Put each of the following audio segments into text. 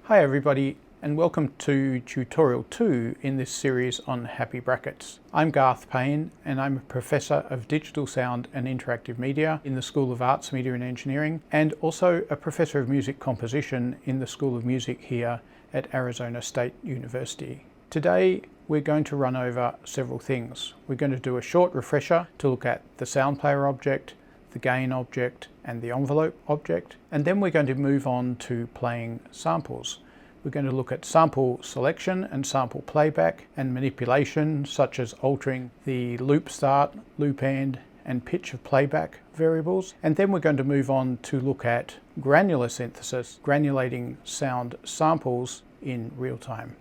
Hi everybody, and welcome to tutorial 2 in this series on HappyBrackets. I'm Garth Payne and I'm a Professor of Digital Sound and Interactive Media in the School of Arts, Media and Engineering, and also a Professor of Music Composition in the School of Music here at Arizona State University. Today we're going to run over several things. We're going to do a short refresher to look at the sound player object, the gain object and the envelope object, and then we're going to move on to playing samples. We're going to look at sample selection and sample playback and manipulation, such as altering the loop start, loop end and pitch of playback variables, and then we're going to move on to look at granular synthesis, granulating sound samples in real time.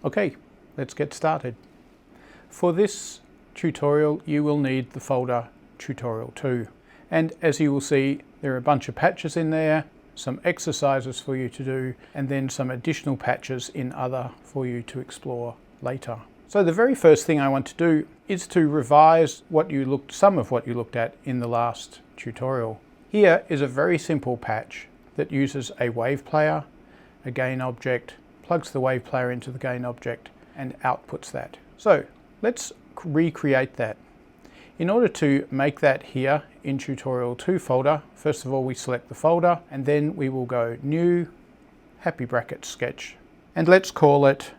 Okay, let's get started. For this tutorial you will need the folder tutorial 2. And as you will see, there are a bunch of patches in there, some exercises for you to do, and then some additional patches in other for you to explore later. So the very first thing I want to do is to revise some of what you looked at in the last tutorial. Here is a very simple patch that uses a wave player, a gain object, plugs the wave player into the gain object, and outputs that. So let's recreate that. In order to make that here in tutorial 2 folder, first of all we select the folder and then we will go new HappyBrackets sketch and let's call it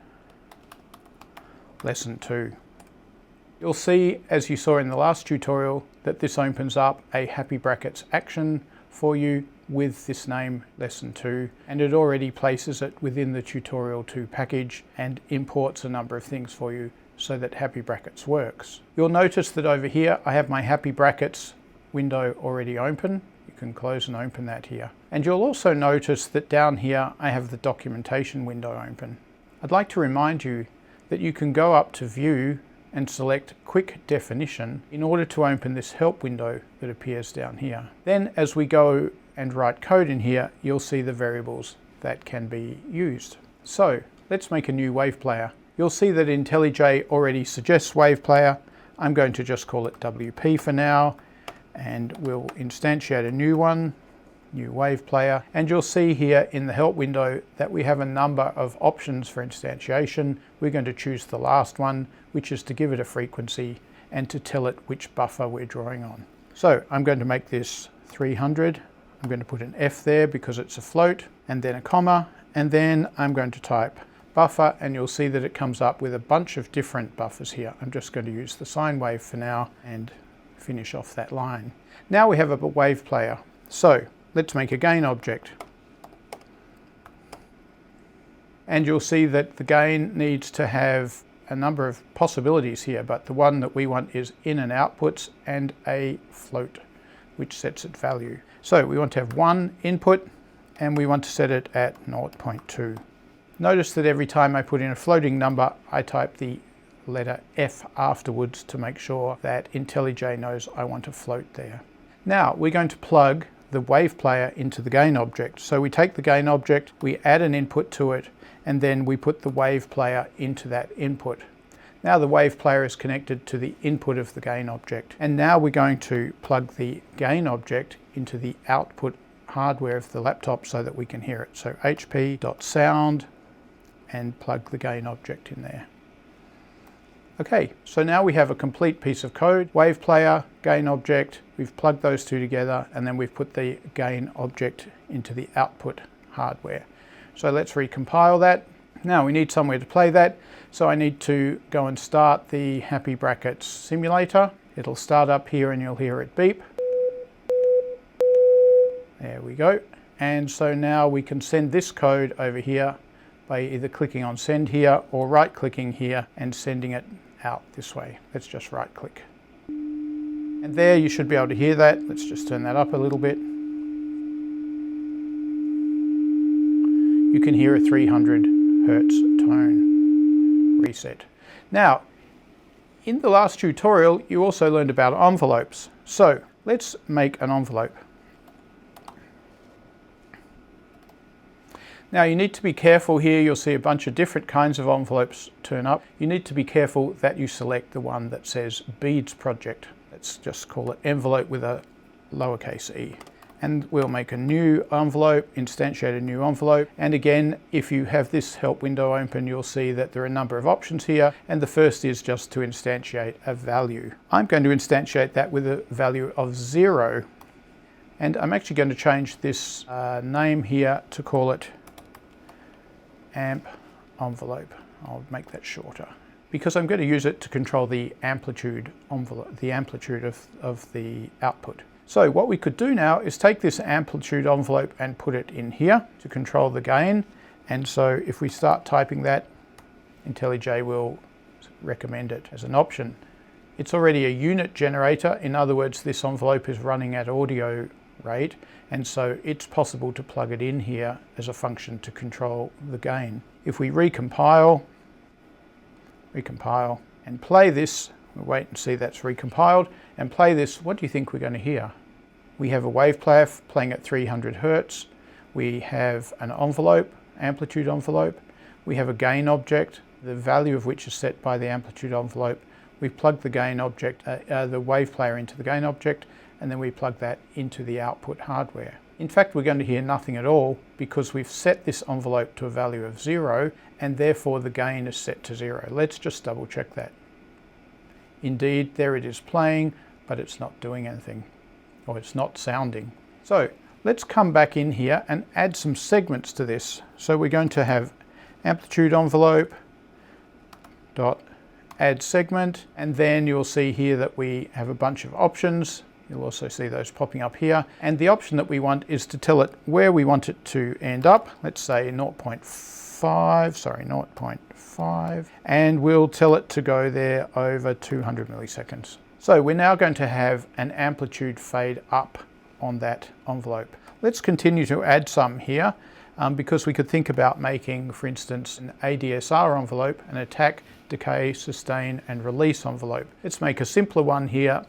lesson 2. You'll see, as you saw in the last tutorial, that this opens up a HappyBrackets action for you with this name lesson 2, and it already places it within the tutorial 2 package and imports a number of things for you so that HappyBrackets works. You'll notice that over here I have my HappyBrackets window already open. You can close and open that here. And you'll also notice that down here I have the documentation window open. I'd like to remind you that you can go up to View and select Quick Definition in order to open this help window that appears down here. Then as we go and write code in here, you'll see the variables that can be used. So let's make a new wave player. You'll see that IntelliJ already suggests wave player. I'm going to just call it WP for now, and we'll instantiate a new one, new wave player. And you'll see here in the help window that we have a number of options for instantiation. We're going to choose the last one, which is to give it a frequency and to tell it which buffer we're drawing on. So I'm going to make this 300. I'm going to put an F there because it's a float, and then a comma, and then I'm going to type buffer, and you'll see that it comes up with a bunch of different buffers here. I'm just going to use the sine wave for now and finish off that line. Now we have a wave player. So let's make a gain object. And you'll see that the gain needs to have a number of possibilities here, but the one that we want is in and outputs and a float, which sets its value. So we want to have one input and we want to set it at 0.2. Notice that every time I put in a floating number, I type the letter F afterwards to make sure that IntelliJ knows I want a float there. Now we're going to plug the wave player into the gain object. So we take the gain object, we add an input to it, and then we put the wave player into that input. Now the wave player is connected to the input of the gain object. And now we're going to plug the gain object into the output hardware of the laptop so that we can hear it. So hp.sound and plug the gain object in there. Okay, so now we have a complete piece of code. Wave player, gain object, we've plugged those two together, and then we've put the gain object into the output hardware. So let's recompile that. Now we need somewhere to play that, so I need to go and start the HappyBrackets simulator. It'll start up here and you'll hear it beep. There we go. And so now we can send this code over here by either clicking on send here or right clicking here and sending it out this way. Let's just right click. And there you should be able to hear that. Let's just turn that up a little bit. You can hear a 300 Hertz tone reset. Now, in the last tutorial, you also learned about envelopes. So let's make an envelope. Now you need to be careful here. You'll see a bunch of different kinds of envelopes turn up. You need to be careful that you select the one that says beads project. Let's just call it envelope with a lowercase e. and we'll make a new envelope, instantiate a new envelope. And again, if you have this help window open, you'll see that there are a number of options here. And the first is just to instantiate a value. I'm going to instantiate that with a value of 0. And I'm actually going to change this name here to call it amp envelope. I'll make that shorter, because I'm going to use it to control the amplitude envelope, the amplitude of the output. So what we could do now is take this amplitude envelope and put it in here to control the gain. And so if we start typing that, IntelliJ will recommend it as an option. It's already a unit generator. In other words, this envelope is running at audio rate, and so it's possible to plug it in here as a function to control the gain. If we recompile and play this, we'll wait and see that's recompiled, and play this, what do you think we're going to hear? We have a wave player playing at 300 Hertz. We have an envelope, amplitude envelope. We have a gain object, the value of which is set by the amplitude envelope. We plug the gain object, the wave player into the gain object, and then we plug that into the output hardware. In fact, we're going to hear nothing at all because we've set this envelope to a value of 0, and therefore the gain is set to 0. Let's just double check that. Indeed, there it is playing, but it's not doing anything, or it's not sounding. So let's come back in here and add some segments to this. So we're going to have amplitude envelope dot add segment, and then you'll see here that we have a bunch of options. You'll also see those popping up here. And the option that we want is to tell it where we want it to end up. Let's say 0.5, and we'll tell it to go there over 200 milliseconds. So we're now going to have an amplitude fade up on that envelope. Let's continue to add some here because we could think about making, for instance, an ADSR envelope, an attack, decay, sustain, and release envelope. Let's make a simpler one here,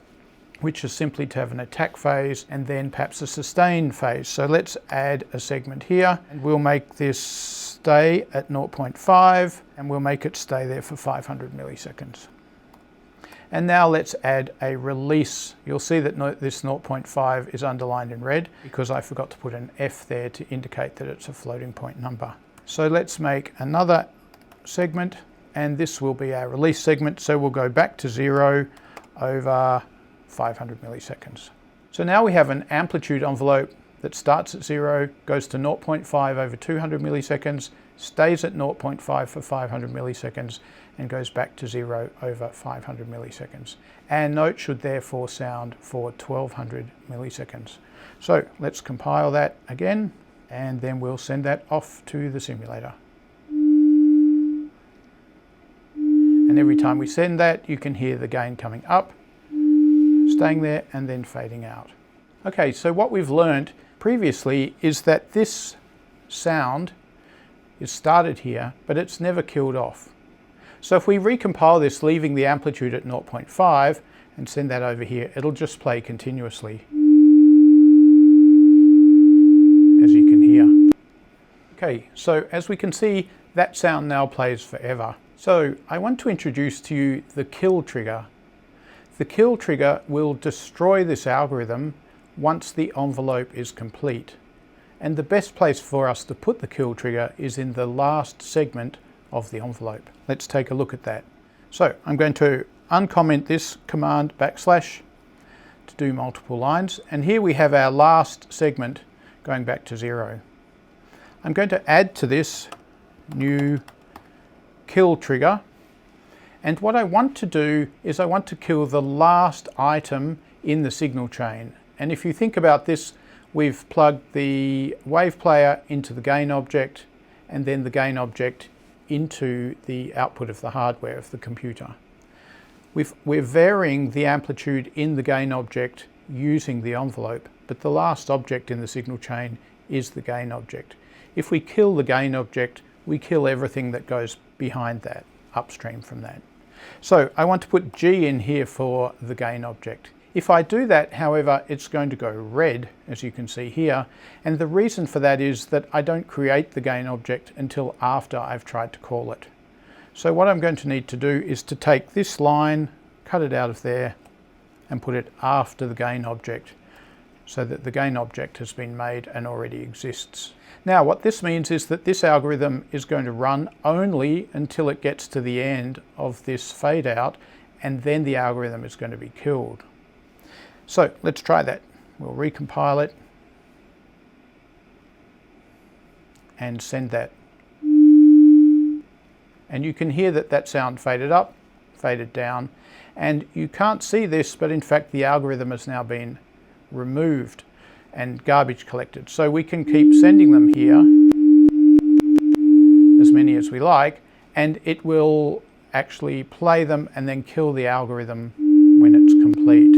which is simply to have an attack phase and then perhaps a sustain phase. So let's add a segment here, and we'll make this stay at 0.5, and we'll make it stay there for 500 milliseconds. And now let's add a release. You'll see that this 0.5 is underlined in red because I forgot to put an F there to indicate that it's a floating point number. So let's make another segment, and this will be our release segment. So we'll go back to 0 over 500 milliseconds. So now we have an amplitude envelope that starts at 0, goes to 0.5 over 200 milliseconds, stays at 0.5 for 500 milliseconds, and goes back to 0 over 500 milliseconds. And note should therefore sound for 1200 milliseconds. So let's compile that again, and then we'll send that off to the simulator. And every time we send that, you can hear the gain coming up, staying there, and then fading out. Okay, so what we've learned previously is that this sound is started here, but it's never killed off. So if we recompile this, leaving the amplitude at 0.5 and send that over here, it'll just play continuously, as you can hear. Okay, so as we can see, that sound now plays forever. So I want to introduce to you the kill trigger. The kill trigger will destroy this algorithm once the envelope is complete. And the best place for us to put the kill trigger is in the last segment of the envelope. Let's take a look at that. So I'm going to uncomment this command / to do multiple lines. And here we have our last segment going back to 0. I'm going to add to this new kill trigger. And what I want to do is I want to kill the last item in the signal chain. And if you think about this, we've plugged the wave player into the gain object and then the gain object into the output of the hardware of the computer. We're varying the amplitude in the gain object using the envelope, but the last object in the signal chain is the gain object. If we kill the gain object, we kill everything that goes behind that, upstream from that. So I want to put G in here for the gain object. If I do that, however, it's going to go red, as you can see here. And the reason for that is that I don't create the gain object until after I've tried to call it. So what I'm going to need to do is to take this line, cut it out of there, and put it after the gain object. so that the gain object has been made and already exists. Now what this means is that this algorithm is going to run only until it gets to the end of this fade out, and then the algorithm is going to be killed. So let's try that. We'll recompile it and send that. And you can hear that that sound faded up, faded down, and you can't see this, but in fact the algorithm has now been removed and garbage collected. So we can keep sending them here, as many as we like, and it will actually play them and then kill the algorithm when it's complete.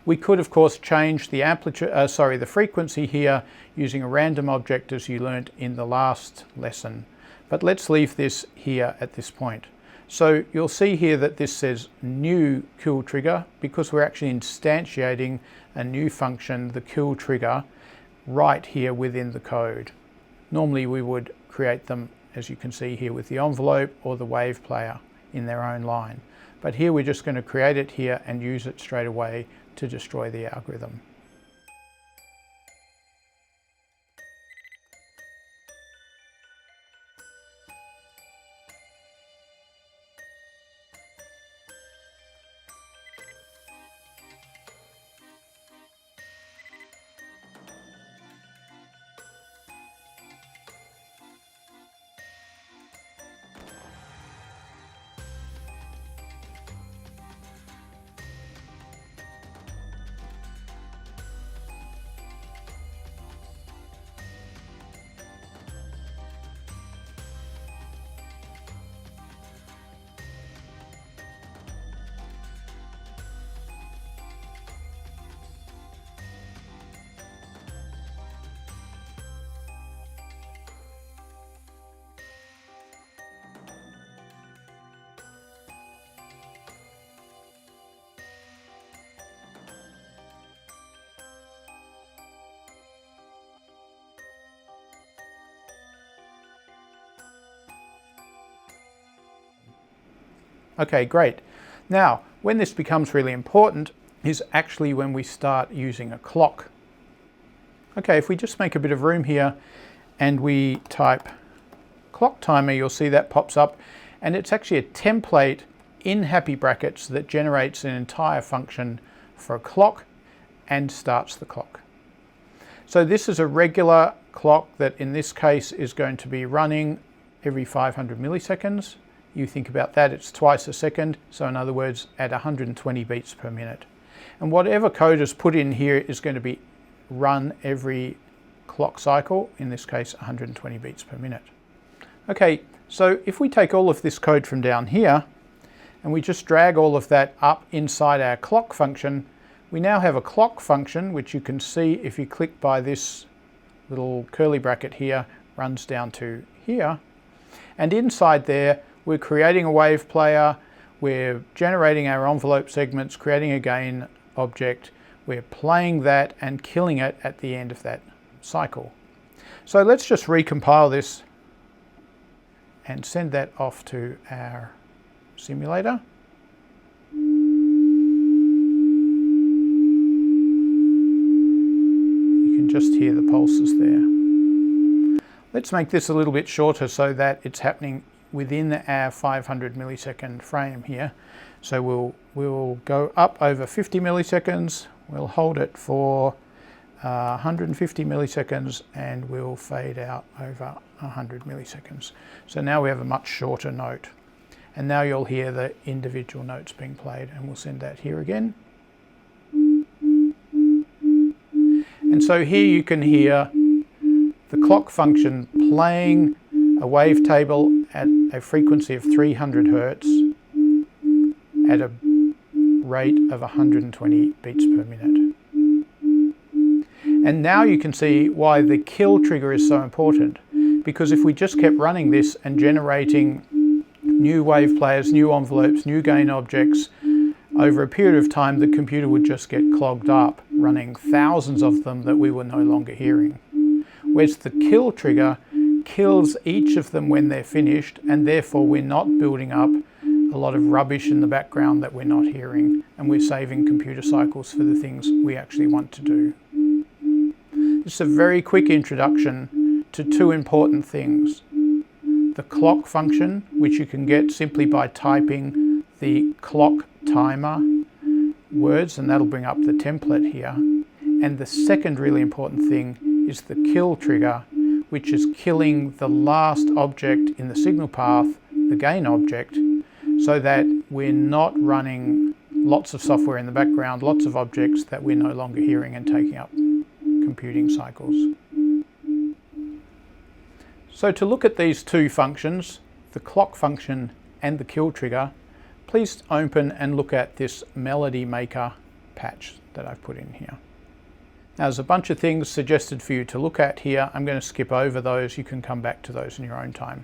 We could of course change the the frequency here using a random object, as you learnt in the last lesson. But let's leave this here at this point. So you'll see here that this says new kill trigger, because we're actually instantiating a new function, the kill trigger, right here within the code. Normally we would create them, as you can see here, with the envelope or the wave player in their own line. But here we're just going to create it here and use it straight away to destroy the algorithm. Okay, great. Now, when this becomes really important is actually when we start using a clock. Okay, if we just make a bit of room here and we type clock timer, you'll see that pops up, and it's actually a template in HappyBrackets that generates an entire function for a clock and starts the clock. So this is a regular clock that in this case is going to be running every 500 milliseconds. You think about that, it's twice a second, so in other words at 120 beats per minute. And whatever code is put in here is going to be run every clock cycle, in this case 120 beats per minute. Okay, so if we take all of this code from down here and we just drag all of that up inside our clock function, we now have a clock function which you can see if you click by this little curly bracket here, runs down to here, and inside there we're creating a wave player, we're generating our envelope segments, creating a gain object, we're playing that and killing it at the end of that cycle. So let's just recompile this and send that off to our simulator. You can just hear the pulses there. Let's make this a little bit shorter so that it's happening within our 500 millisecond frame here. So we'll go up over 50 milliseconds, we'll hold it for 150 milliseconds, and we'll fade out over 100 milliseconds. So now we have a much shorter note. And now you'll hear the individual notes being played, and we'll send that here again. And so here you can hear the clock function playing a wavetable at a frequency of 300 Hertz at a rate of 120 beats per minute. And now you can see why the kill trigger is so important, because if we just kept running this and generating new wave players, new envelopes, new gain objects, over a period of time the computer would just get clogged up, running thousands of them that we were no longer hearing. Whereas the kill trigger kills each of them when they're finished, and therefore we're not building up a lot of rubbish in the background that we're not hearing and we're saving computer cycles for the things we actually want to do. This is a very quick introduction to two important things. The clock function, which you can get simply by typing the clock timer words, and that'll bring up the template here. And the second really important thing is the kill trigger, which is killing the last object in the signal path, the gain object, so that we're not running lots of software in the background, lots of objects that we're no longer hearing and taking up computing cycles. So to look at these two functions, the clock function and the kill trigger, please open and look at this Melody Maker patch that I've put in here. Now there's a bunch of things suggested for you to look at here. I'm going to skip over those. You can come back to those in your own time.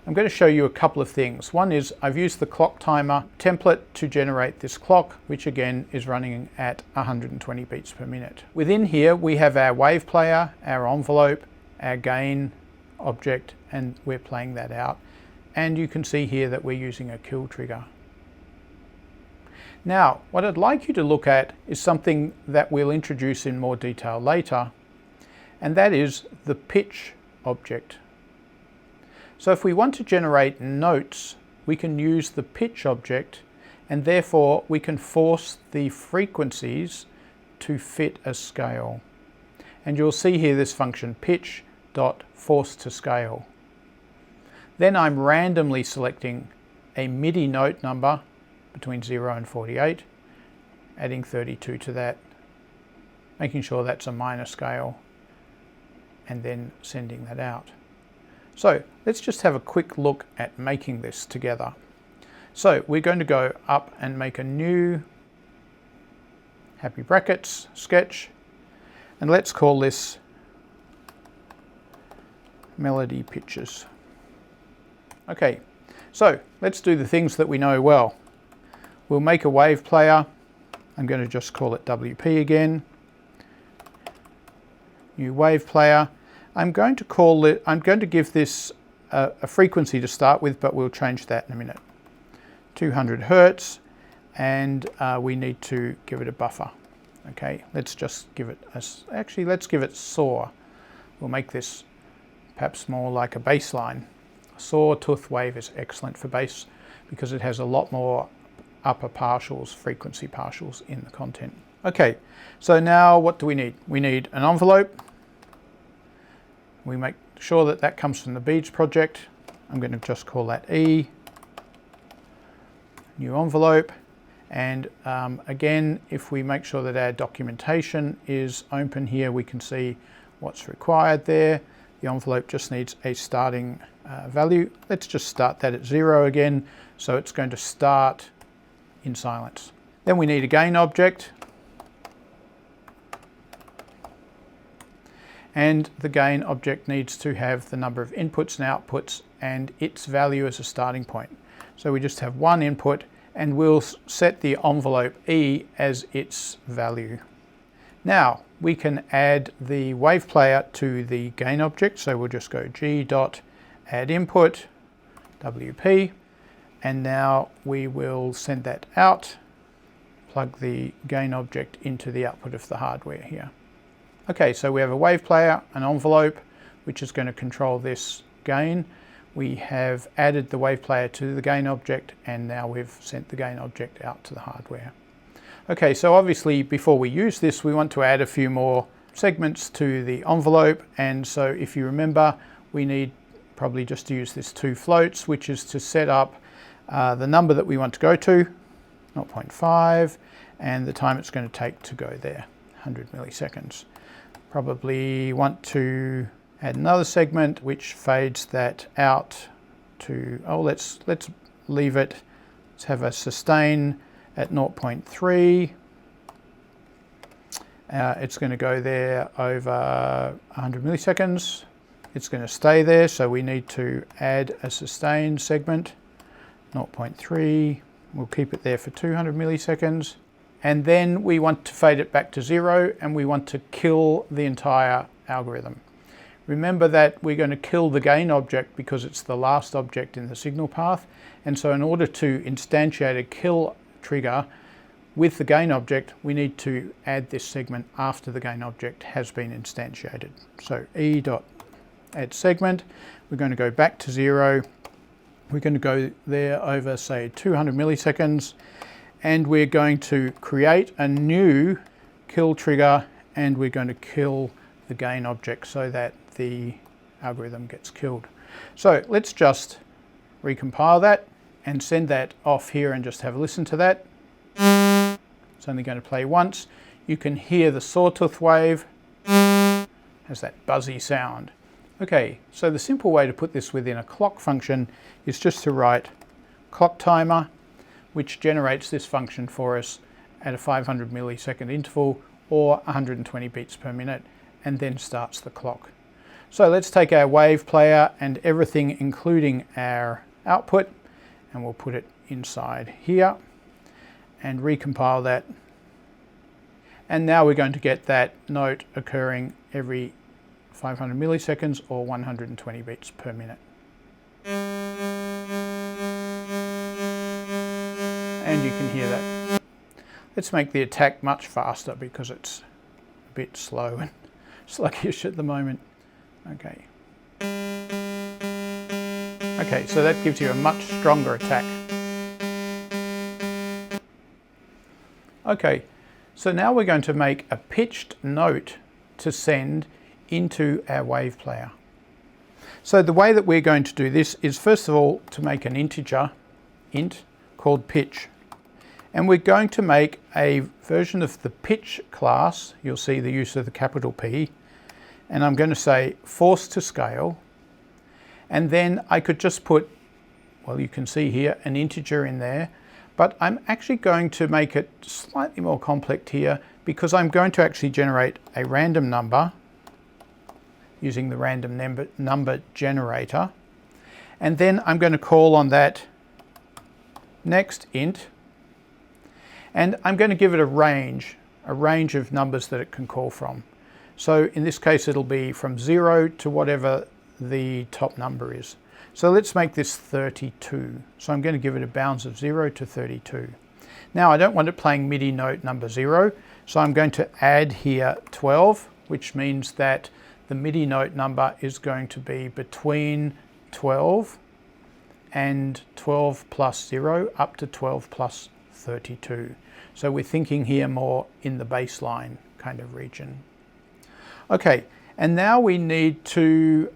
I'm going to show you a couple of things. One is I've used the clock timer template to generate this clock, which again is running at 120 beats per minute. Within here we have our wave player, our envelope, our gain object, and we're playing that out. And you can see here that we're using a kill trigger. Now, what I'd like you to look at is something that we'll introduce in more detail later, and that is the pitch object. So if we want to generate notes, we can use the pitch object, and therefore we can force the frequencies to fit a scale. And you'll see here this function pitch.force to scale. Then I'm randomly selecting a MIDI note number between 0 and 48, adding 32 to that, making sure that's a minor scale, and then sending that out. So let's just have a quick look at making this together. So we're going to go up and make a new HappyBrackets sketch, and let's call this Melody Pitches. Okay, so let's do the things that we know well. We'll make a wave player. I'm going to just call it WP again. New wave player. I'm going to give this a frequency to start with, but we'll change that in a minute. 200 Hertz, and we need to give it a buffer. Okay, let's just give it let's give it saw. We'll make this perhaps more like a bass line. Sawtooth wave is excellent for bass because it has a lot more upper partials, frequency partials in the content. Okay, so now what do we need? We need an envelope. We make sure that that comes from the Beads project. I'm going to just call that E. New envelope. And again, if we make sure that our documentation is open here, we can see what's required there. The envelope just needs a starting value. Let's just start that at 0 again. So it's going to start in silence. Then we need a gain object. And the gain object needs to have the number of inputs and outputs and its value as a starting point. So we just have one input, and we'll set the envelope E as its value. Now we can add the wave player to the gain object, so we'll just go g.addInput WP, and now we will send that out, plug the gain object into the output of the hardware here. Okay, so we have a wave player, an envelope, which is going to control this gain. We have added the wave player to the gain object, and now we've sent the gain object out to the hardware. Okay, so obviously before we use this, we want to add a few more segments to the envelope, and so if you remember, we need probably just to use this 2 floats, which is to set up the number that we want to go to, 0.5, and the time it's going to take to go there, 100 milliseconds. Probably want to add another segment which fades that out to, let's leave it, let's have a sustain at 0.3. It's going to go there over 100 milliseconds. It's going to stay there, so we need to add a sustain segment, 0.3. We'll keep it there for 200 milliseconds. And then we want to fade it back to 0, and we want to kill the entire algorithm. Remember that we're going to kill the gain object because it's the last object in the signal path. And so in order to instantiate a kill trigger, with the gain object, we need to add this segment after the gain object has been instantiated. So e.add segment, we're going to go back to 0. We're going to go there over, say, 200 milliseconds, and we're going to create a new kill trigger, and we're going to kill the gain object so that the algorithm gets killed. So let's just recompile that and send that off here and just have a listen to that. It's only going to play once. You can hear the sawtooth wave, has that buzzy sound. Okay, so the simple way to put this within a clock function is just to write clock timer, which generates this function for us at a 500 millisecond interval or 120 beats per minute, and then starts the clock. So let's take our wave player and everything including our output, and we'll put it inside here and recompile that. And now we're going to get that note occurring every 500 milliseconds or 120 beats per minute. And you can hear that. Let's make the attack much faster because it's a bit slow and sluggish at the moment. Okay. Okay, so that gives you a much stronger attack. Okay, so now we're going to make a pitched note to send into our wave player. So the way that we're going to do this is first of all to make an integer, int, called pitch. And we're going to make a version of the pitch class. You'll see the use of the capital P. And I'm going to say force to scale. And then I could just put, well, you can see here an integer in there, but I'm actually going to make it slightly more complex here because I'm going to actually generate a random number using the random number generator. And then I'm going to call on that next int. And I'm going to give it a range of numbers that it can call from. So in this case, it'll be from 0 to whatever the top number is. So let's make this 32. So I'm going to give it a bounds of 0 to 32. Now I don't want it playing MIDI note number 0, so I'm going to add here 12, which means that the MIDI note number is going to be between 12 and 12 plus 0 up to 12 plus 32. So we're thinking here more in the baseline kind of region. Okay, and now we need to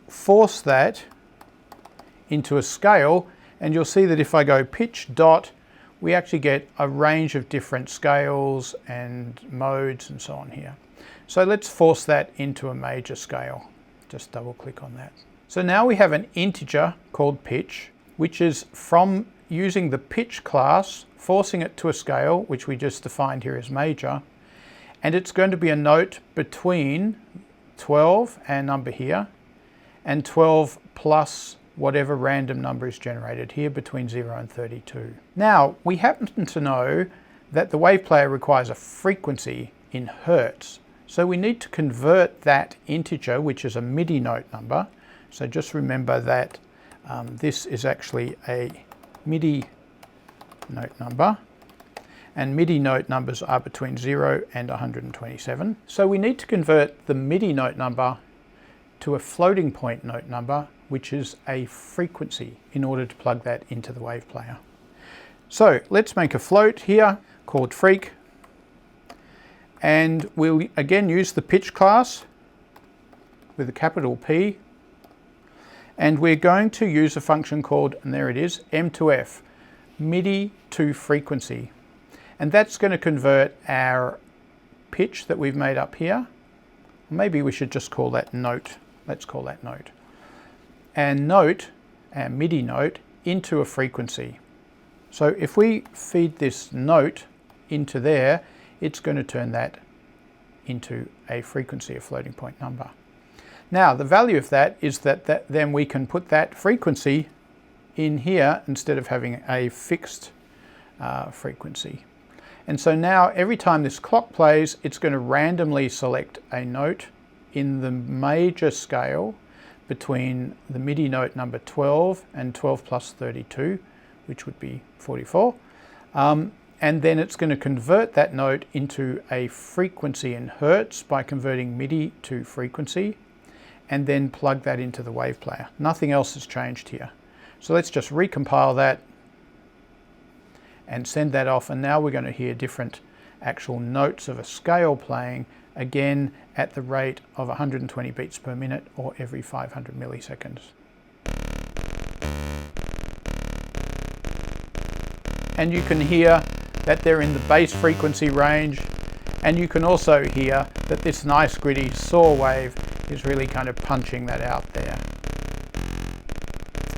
force that into a scale, and you'll see that if I go pitch dot, we actually get a range of different scales and modes and so on here. So let's force that into a major scale. Just double click on that. So now we have an integer called pitch, which is from using the pitch class, forcing it to a scale, which we just defined here as major, and it's going to be a note between 12, our number here, and 12 plus whatever random number is generated here between 0 and 32. Now, we happen to know that the wave player requires a frequency in hertz. So we need to convert that integer, which is a MIDI note number. So just remember that this is actually a MIDI note number. And MIDI note numbers are between 0 and 127. So we need to convert the MIDI note number to a floating point note number, which is a frequency, in order to plug that into the wave player. So let's make a float here called freq, and we'll again use the pitch class with a capital P, and we're going to use a function called, and there it is, M2F, MIDI to frequency. And that's going to convert our pitch that we've made up here. Maybe we should just call that note. Let's call that note. And note, our MIDI note, into a frequency. So if we feed this note into there, it's going to turn that into a frequency, a floating point number. Now, the value of that is that then we can put that frequency in here instead of having a fixed frequency. And so now every time this clock plays, it's going to randomly select a note in the major scale between the MIDI note number 12 and 12 plus 32, which would be 44. and then it's going to convert that note into a frequency in hertz by converting MIDI to frequency, and then plug that into the wave player. Nothing else has changed here. So let's just recompile that and send that off, and now we're going to hear different actual notes of a scale playing, again at the rate of 120 beats per minute or every 500 milliseconds. And you can hear that they're in the bass frequency range, and you can also hear that this nice gritty saw wave is really kind of punching that out there.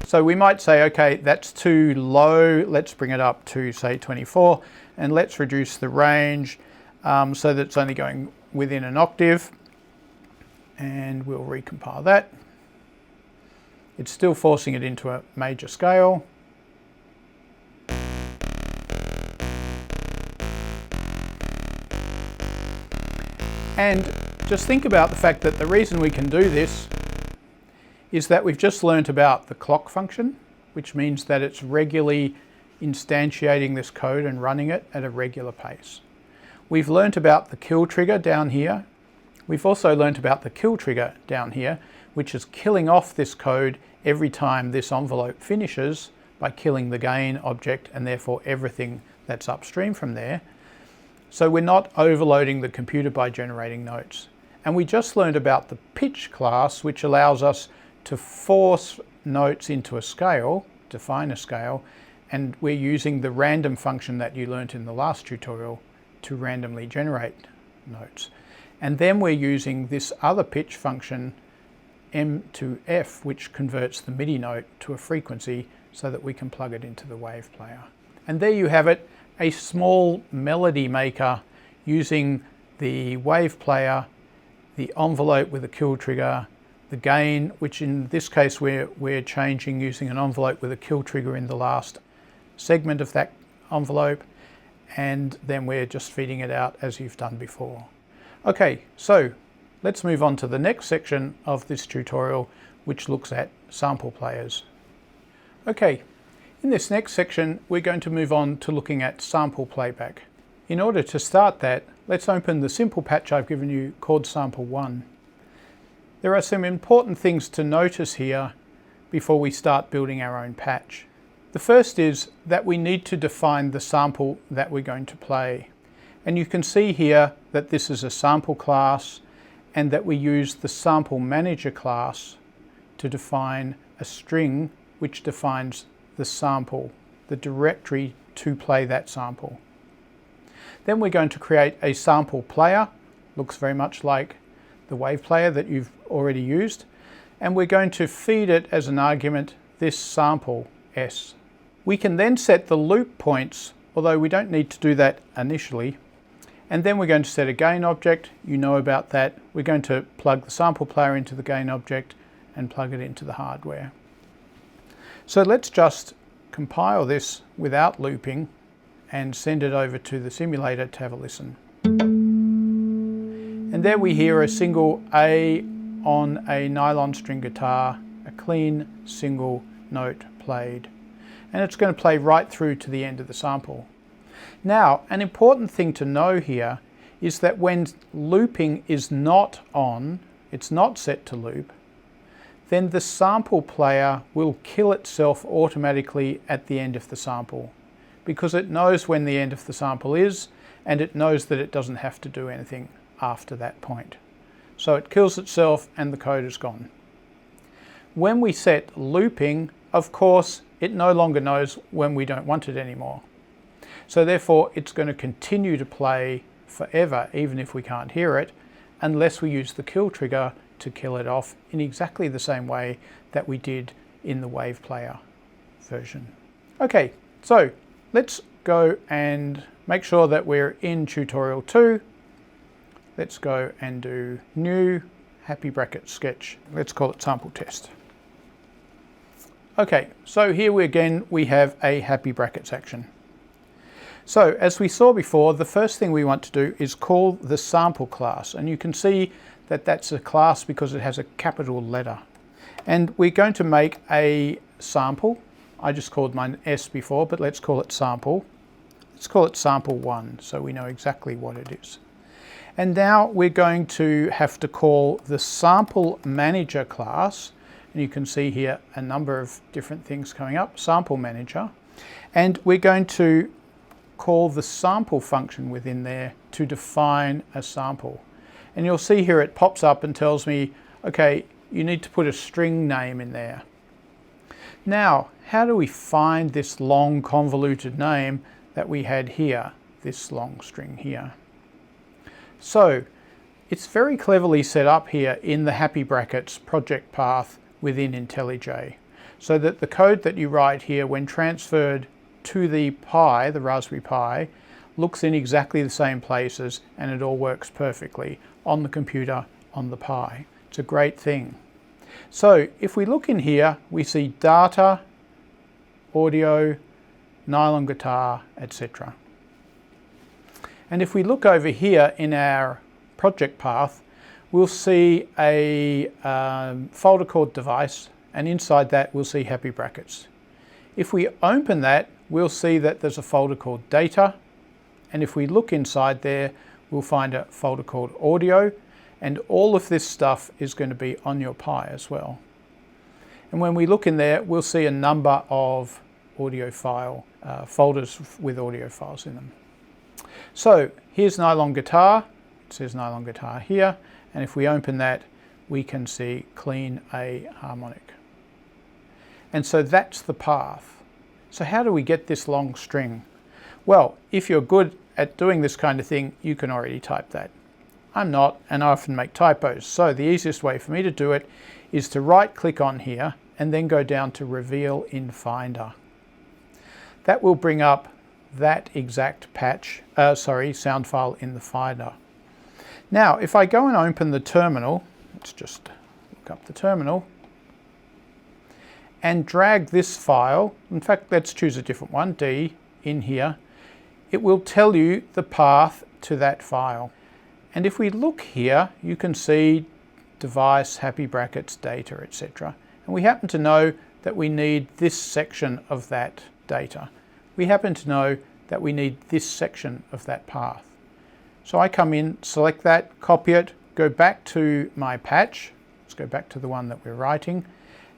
So we might say, okay, that's too low, let's bring it up to say 24, and let's reduce the range so that it's only going within an octave, and we'll recompile that. It's still forcing it into a major scale. And just think about the fact that the reason we can do this is that we've just learnt about the clock function, which means that it's regularly instantiating this code and running it at a regular pace. We've learnt about the kill trigger down here. We've also learnt about the kill trigger down here, which is killing off this code every time this envelope finishes by killing the gain object and therefore everything that's upstream from there. So we're not overloading the computer by generating notes. And we just learned about the pitch class, which allows us to force notes into a scale, define a scale, and we're using the random function that you learnt in the last tutorial to randomly generate notes. And then we're using this other pitch function, M to F, which converts the MIDI note to a frequency so that we can plug it into the wave player. And there you have it, a small melody maker using the wave player, the envelope with a kill trigger, the gain, which in this case we're changing using an envelope with a kill trigger in the last segment of that envelope, and then we're just feeding it out as you've done before. Okay, so let's move on to the next section of this tutorial, which looks at sample players. Okay, in this next section we're going to move on to looking at sample playback. In order to start that, let's open the simple patch I've given you called sample 1. There are some important things to notice here before we start building our own patch. The first is that we need to define the sample that we're going to play. And you can see here that this is a sample class and that we use the sample manager class to define a string which defines the sample, the directory to play that sample. Then we're going to create a sample player, looks very much like the wave player that you've already used, and we're going to feed it as an argument this sample S. We can then set the loop points, although we don't need to do that initially, and then we're going to set a gain object. You know about that. We're going to plug the sample player into the gain object and plug it into the hardware. So let's just compile this without looping and send it over to the simulator to have a listen. And there we hear a single A on a nylon string guitar, a clean single note played. And it's going to play right through to the end of the sample. Now, an important thing to know here is that when looping is not on, it's not set to loop, then the sample player will kill itself automatically at the end of the sample, because it knows when the end of the sample is, and it knows that it doesn't have to do anything after that point. So it kills itself and the code is gone. When we set looping, of course, it no longer knows when we don't want it anymore. So therefore, it's going to continue to play forever, even if we can't hear it, unless we use the kill trigger to kill it off in exactly the same way that we did in the wave player version. Okay, so let's go and make sure that we're in tutorial 2. Let's go and do new HappyBrackets sketch. Let's call it sample test. Okay, so here we have a HappyBrackets action. So as we saw before, the first thing we want to do is call the sample class, and you can see that that's a class because it has a capital letter. And we're going to make a sample. I just called mine S before, but let's call it sample. Let's call it sample 1 so we know exactly what it is. And now we're going to have to call the sample manager class, and you can see here a number of different things coming up, sample manager, and we're going to call the sample function within there to define a sample. And you'll see here it pops up and tells me, okay, you need to put a string name in there. Now, how do we find this long convoluted name that we had here, this long string here? So it's very cleverly set up here in the HappyBrackets project path within IntelliJ, so that the code that you write here, when transferred to the Pi, the Raspberry Pi, looks in exactly the same places, and it all works perfectly on the computer, on the Pi. It's a great thing. So if we look in here, we see data, audio, nylon guitar, etc. And if we look over here in our project path, we'll see a folder called device, and inside that we'll see HappyBrackets. If we open that, we'll see that there's a folder called data, and if we look inside there, we'll find a folder called audio, and all of this stuff is going to be on your Pi as well. And when we look in there, we'll see a number of audio file folders with audio files in them. So here's nylon guitar, it says nylon guitar here, and if we open that, we can see clean A harmonic. And so that's the path. So how do we get this long string? Well, if you're good at doing this kind of thing, you can already type that. I'm not, and I often make typos. So the easiest way for me to do it is to right click on here and then go down to Reveal in Finder. That will bring up that exact sound file in the Finder. Now, if I go and open the terminal, let's just look up the terminal, and drag this file, in fact, let's choose a different one, D, in here, it will tell you the path to that file. And if we look here, you can see device, HappyBrackets, data, etc. And we happen to know that we need this section of that data. We happen to know that we need this section of that path. So I come in, select that, copy it, go back to my patch. Let's go back to the one that we're writing.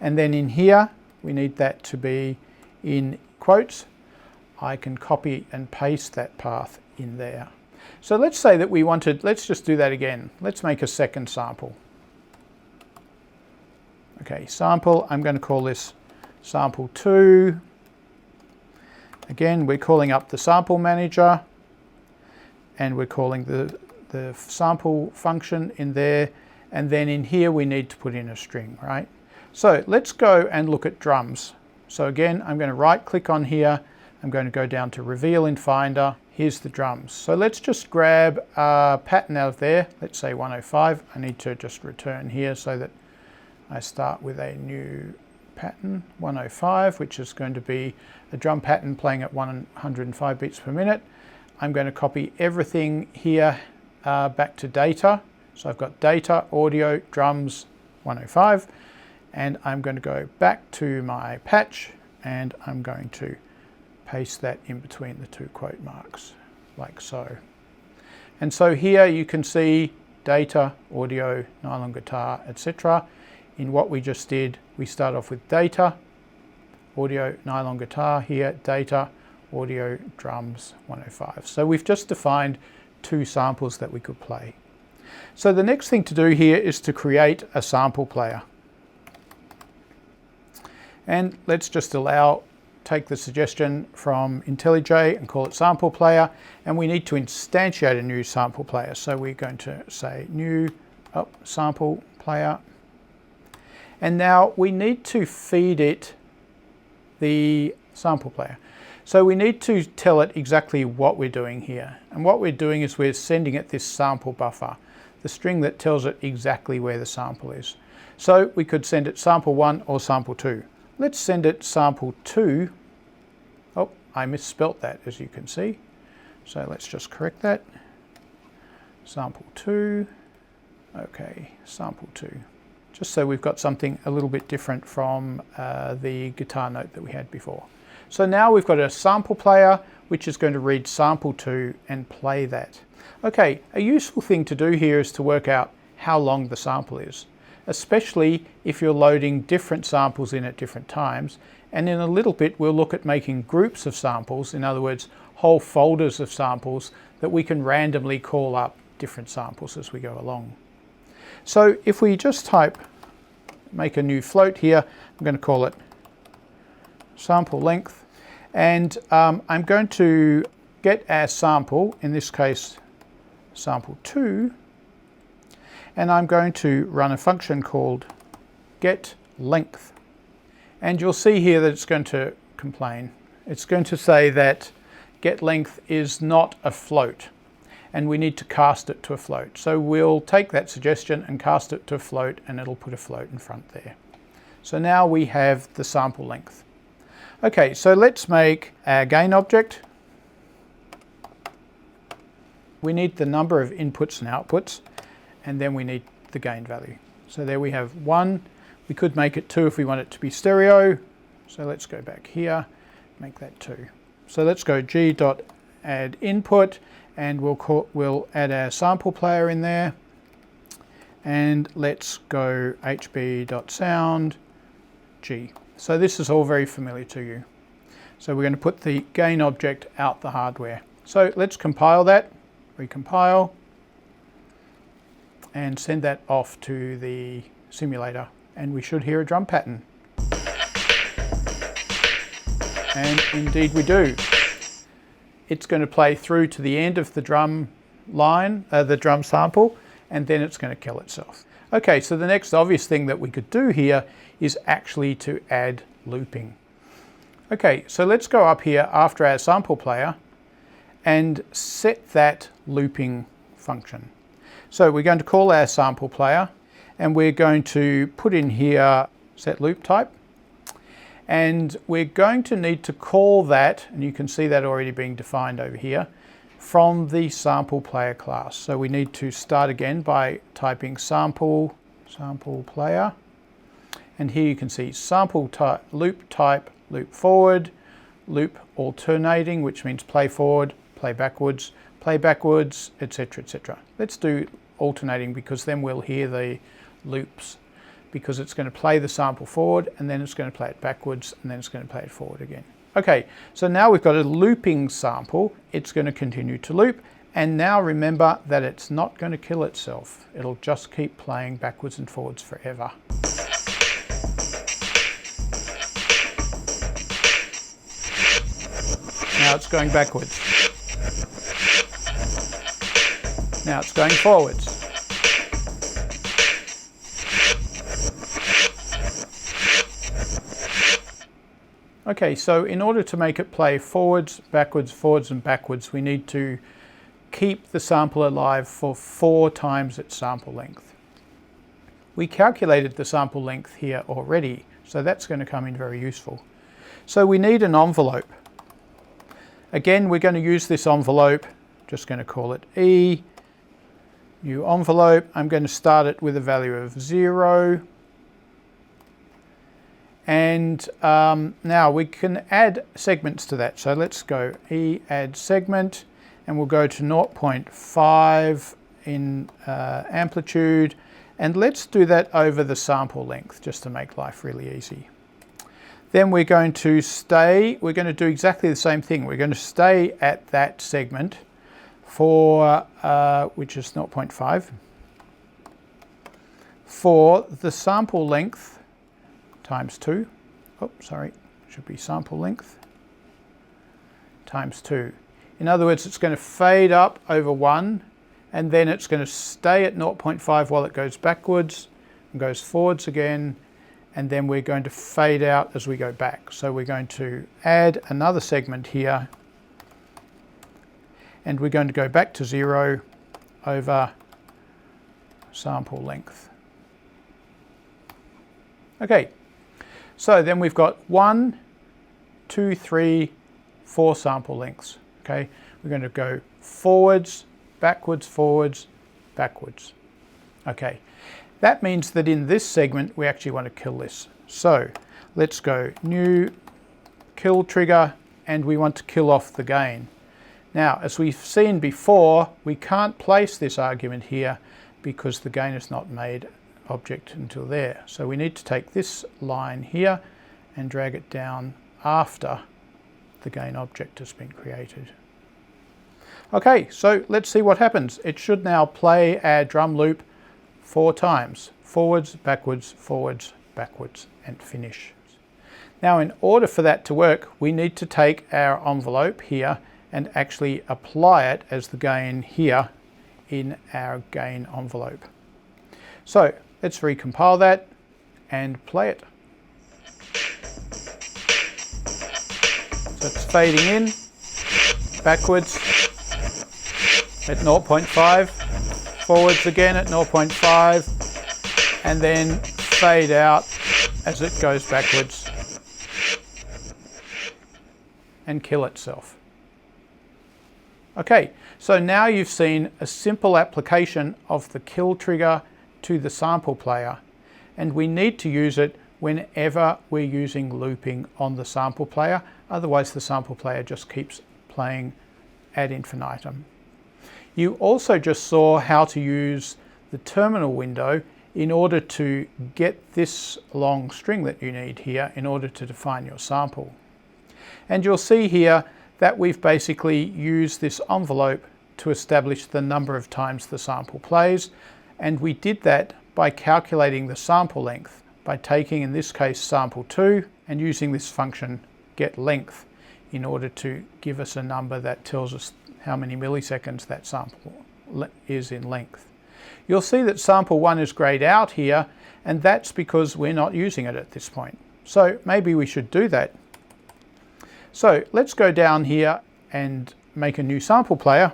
And then in here, we need that to be in quotes. I can copy and paste that path in there. So let's say that we wanted, let's just do that again. Let's make a second sample. Okay, sample, I'm going to call this sample 2. Again, we're calling up the sample manager, and we're calling the sample function in there, and then in here we need to put in a string, right? So let's go and look at drums. So again, I'm going to right click on here, I'm going to go down to Reveal in Finder, here's the drums. So let's just grab a pattern out of there, let's say 105, I need to just return here so that I start with a new pattern, 105, which is going to be a drum pattern playing at 105 beats per minute. I'm going to copy everything here back to data. So I've got data, audio, drums, 105, and I'm going to go back to my patch and I'm going to paste that in between the two quote marks, like so. And so here you can see data, audio, nylon guitar, etc. In what we just did, we start off with data, audio, nylon guitar, here, data, audio, drums, 105. So we've just defined two samples that we could play. So the next thing to do here is to create a sample player. And let's just take the suggestion from IntelliJ and call it sample player, and we need to instantiate a new sample player. So we're going to say new sample player. And now we need to feed it the sample player. So we need to tell it exactly what we're doing here. And what we're doing is we're sending it this sample buffer, the string that tells it exactly where the sample is. So we could send it sample 1 or sample 2. Let's send it sample 2. Oh, I misspelt that, as you can see. So let's just correct that. Sample 2. Okay, sample 2. Just so we've got something a little bit different from the guitar note that we had before. So now we've got a sample player which is going to read sample 2 and play that. Okay, a useful thing to do here is to work out how long the sample is, especially if you're loading different samples in at different times. And in a little bit we'll look at making groups of samples, in other words whole folders of samples that we can randomly call up different samples as we go along. So if we just make a new float here, I'm going to call it sample length, and I'm going to get our sample, in this case sample 2, and I'm going to run a function called getLength. And you'll see here that it's going to complain. It's going to say that getLength is not a float and we need to cast it to a float. So we'll take that suggestion and cast it to a float, and it'll put a float in front there. So now we have the sample length. Okay, so let's make our gain object. We need the number of inputs and outputs, and then we need the gain value. So there we have 1. We could make it 2 if we want it to be stereo. So let's go back here, make that 2. So let's go g.addInput, and we'll add our sample player in there. And let's go hb.sound g. So this is all very familiar to you. So we're going to put the gain object out the hardware. So let's compile that, recompile, and send that off to the simulator. And we should hear a drum pattern. And indeed we do. It's going to play through to the end of the drum line, the drum sample, and then it's going to kill itself. Okay, so the next obvious thing that we could do here is actually to add looping. Okay, so let's go up here after our sample player and set that looping function. So we're going to call our sample player, and we're going to put in here set loop type, and we're going to need to call that, and you can see that already being defined over here, from the sample player class. So we need to start again by typing sample player, and here you can see sample type, loop forward, loop alternating, which means play forward, play backwards, etc., etc. Let's do alternating because then we'll hear the loops, because it's going to play the sample forward and then it's going to play it backwards and then it's going to play it forward again. Okay, so now we've got a looping sample. It's going to continue to loop, and now remember that it's not going to kill itself. It'll just keep playing backwards and forwards forever. Now it's going backwards. Now it's going forwards. Okay, so in order to make it play forwards, forwards and backwards, we need to keep the sample alive for 4 times its sample length. We calculated the sample length here already, so that's going to come in very useful. So we need an envelope. Again, we're going to use this envelope, just going to call it E, new envelope. I'm going to start it with a value of 0. And now we can add segments to that. So let's go E add segment, and we'll go to 0.5 in amplitude, and let's do that over the sample length just to make life really easy. Then we're going to do exactly the same thing. We're going to stay at that segment for, which is 0.5, for the sample length times 2. Oh, sorry, should be sample length times 2. In other words, it's going to fade up over 1, and then it's going to stay at 0.5 while it goes backwards and goes forwards again, and then we're going to fade out as we go back. So we're going to add another segment here, and we're going to go back to 0 over sample length. Okay. So then we've got 1, 2, 3, 4 sample lengths. Okay, we're going to go forwards, backwards, forwards, backwards. Okay, that means that in this segment we actually want to kill this. So let's go new kill trigger, and we want to kill off the gain. Now, as we've seen before, we can't place this argument here because the gain is not made object until there. So we need to take this line here and drag it down after the gain object has been created. Okay, so let's see what happens. It should now play our drum loop 4 times. Forwards, backwards, and finish. Now, in order for that to work, we need to take our envelope here and actually apply it as the gain here in our gain envelope. So let's recompile that and play it. So it's fading in, backwards at 0.5, forwards again at 0.5, and then fade out as it goes backwards and kill itself. Okay, so now you've seen a simple application of the kill trigger to the sample player, and we need to use it whenever we're using looping on the sample player. Otherwise the sample player just keeps playing ad infinitum. You also just saw how to use the terminal window in order to get this long string that you need here in order to define your sample. And you'll see here that we've basically used this envelope to establish the number of times the sample plays, and we did that by calculating the sample length by taking, in this case, sample 2 and using this function getLength in order to give us a number that tells us how many milliseconds that sample is in length. You'll see that sample 1 is grayed out here, and that's because we're not using it at this point. So maybe we should do that. So let's go down here and make a new sample player,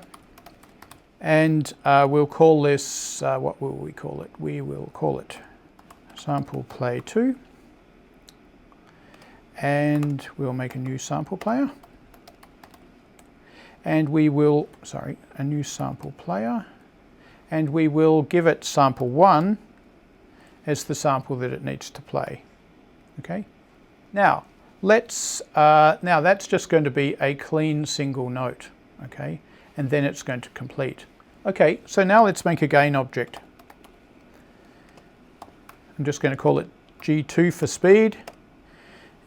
and we'll call this, what will we call it? We will call it sample play 2, and we'll make a new sample player, and we will, a new sample player, and we will give it sample 1 as the sample that it needs to play. Okay, now that's just going to be a clean single note, okay, and then it's going to complete. Okay, so now let's make a gain object. I'm just going to call it G2 for speed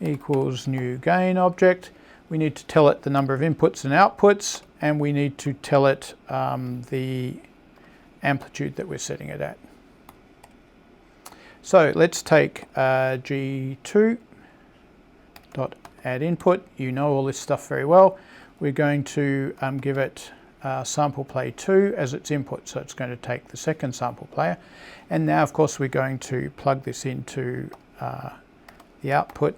equals new gain object. We need to tell it the number of inputs and outputs, and we need to tell it the amplitude that we're setting it at. So let's take G2 dot add input. You know all this stuff very well. We're going to give it sample play 2 as its input, so it's going to take the second sample player, and now of course we're going to plug this into the output.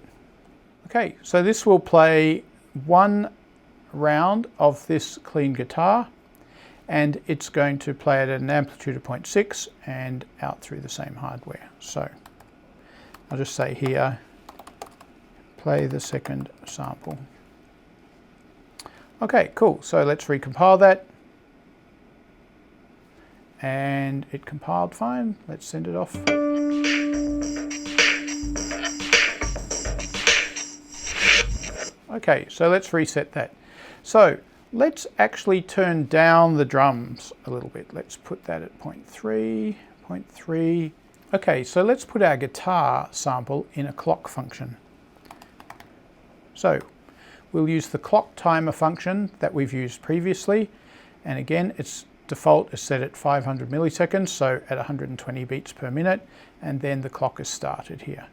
Okay, so this will play 1 round of this clean guitar, and it's going to play at an amplitude of 0.6 and out through the same hardware. So I'll just say here, play the second sample. Okay, cool. So let's recompile that. And it compiled fine. Let's send it off. Okay, so let's reset that. So let's actually turn down the drums a little bit. Let's put that at 0.3, 0.3. Okay, so let's put our guitar sample in a clock function. So we'll use the clock timer function that we've used previously, and again its default is set at 500 milliseconds, so at 120 beats per minute, and then the clock is started here.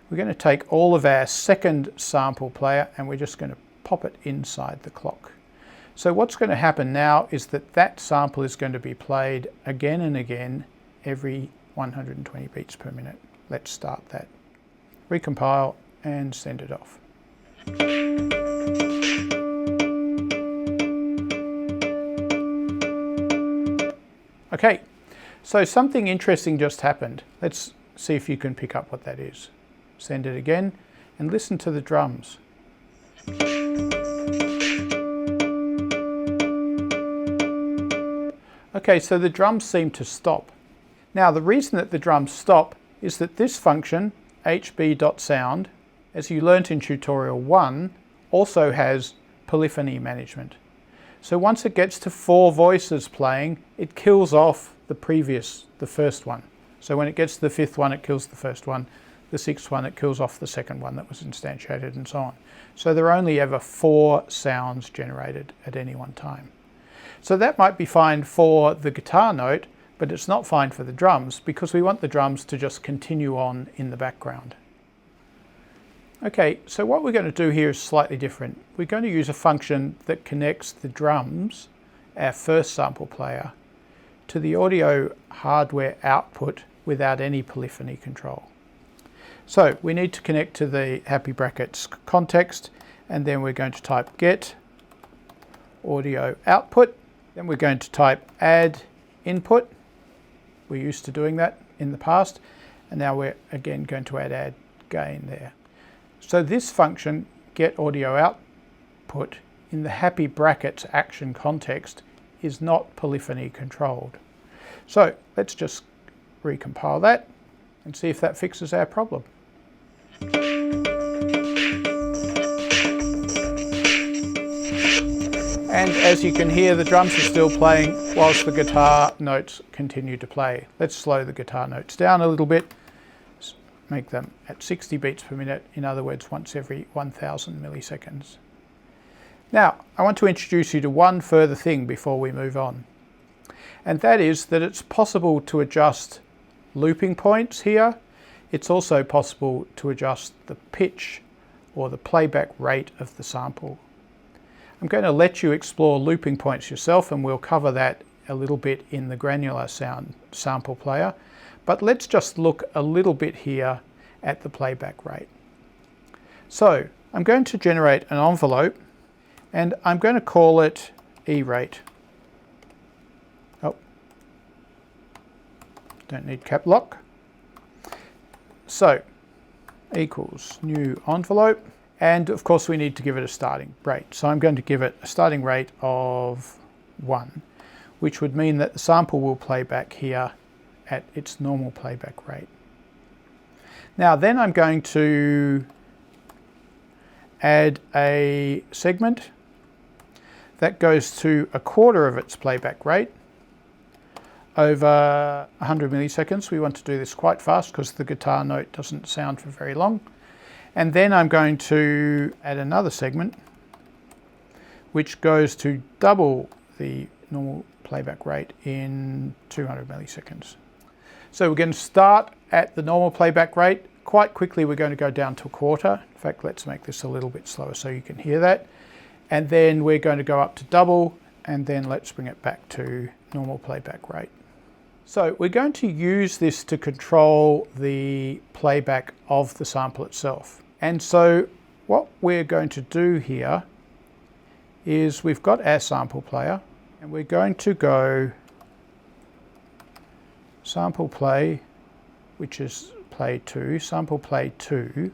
We're going to take all of our second sample player and we're just going to pop it inside the clock. So what's going to happen now is that that sample is going to be played again and again every 120 beats per minute. Let's start that. Recompile and send it off. Okay, so something interesting just happened. Let's see if you can pick up what that is. Send it again and listen to the drums. Okay, so the drums seem to stop. Now the reason that the drums stop is that this function, hb.sound, as you learnt in tutorial 1, also has polyphony management. So once it gets to 4 voices playing, it kills off the first one. So when it gets to the 5th one, it kills the first one. The 6th one, it kills off the second one that was instantiated, and so on. So there are only ever 4 sounds generated at any one time. So that might be fine for the guitar note, but it's not fine for the drums because we want the drums to just continue on in the background. Okay, so what we're going to do here is slightly different. We're going to use a function that connects the drums, our first sample player, to the audio hardware output without any polyphony control. So we need to connect to the HappyBrackets context, and then we're going to type get audio output. Then we're going to type add input. We're used to doing that in the past, and now we're again going to add gain there. So this function, get audio output, in the HappyBrackets action context is not polyphony controlled. So let's just recompile that and see if that fixes our problem. And as you can hear, the drums are still playing whilst the guitar notes continue to play. Let's slow the guitar notes down a little bit, make them at 60 beats per minute, in other words, once every 1000 milliseconds. Now, I want to introduce you to one further thing before we move on. And that is that it's possible to adjust looping points here. It's also possible to adjust the pitch or the playback rate of the sample. I'm going to let you explore looping points yourself, and we'll cover that a little bit in the Granular sound sample player. But let's just look a little bit here at the playback rate. So I'm going to generate an envelope, and I'm going to call it E-rate. Oh, don't need cap lock. So equals new envelope. And of course we need to give it a starting rate. So I'm going to give it a starting rate of 1, which would mean that the sample will play back here at its normal playback rate. Now then I'm going to add a segment that goes to 1/4 of its playback rate over 100 milliseconds. We want to do this quite fast because the guitar note doesn't sound for very long. And then I'm going to add another segment which goes to double the normal playback rate in 200 milliseconds. So we're going to start at the normal playback rate. Quite quickly we're going to go down to 1/4. In fact, let's make this a little bit slower so you can hear that. And then we're going to go up to double, and then let's bring it back to normal playback rate. So we're going to use this to control the playback of the sample itself. And so what we're going to do here is we've got our sample player, and we're going to go sample play, which is play 2, sample play 2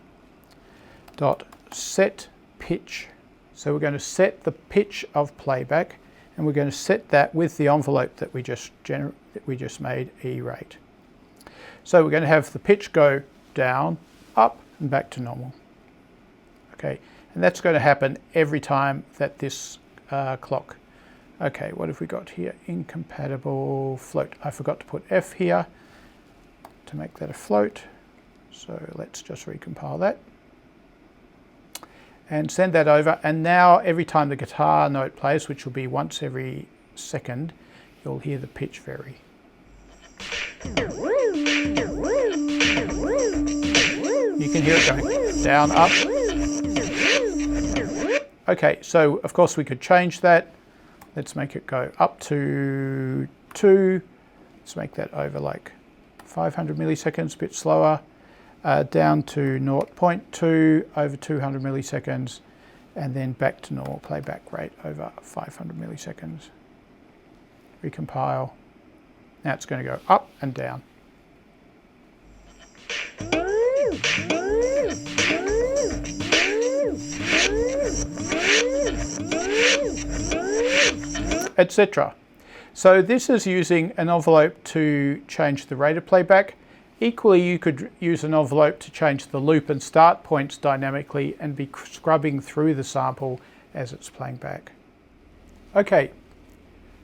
dot set pitch. So we're going to set the pitch of playback, and we're going to set that with the envelope that we just made E-rate. So we're going to have the pitch go down, up, and back to normal. Okay, and that's going to happen every time that this clock. Okay, what have we got here? Incompatible float. I forgot to put F here to make that a float. So let's just recompile that and send that over. And now every time the guitar note plays, which will be once every second, you'll hear the pitch vary. You can hear it going down, up. Okay, so of course we could change that. Let's make it go up to 2. Let's make that over like 500 milliseconds, a bit slower. Down to 0.2 over 200 milliseconds, and then back to normal playback rate over 500 milliseconds. Recompile. Now it's going to go up and down. Etc. So this is using an envelope to change the rate of playback, Equally, you could use an envelope to change the loop and start points dynamically and be scrubbing through the sample as it's playing back. Okay,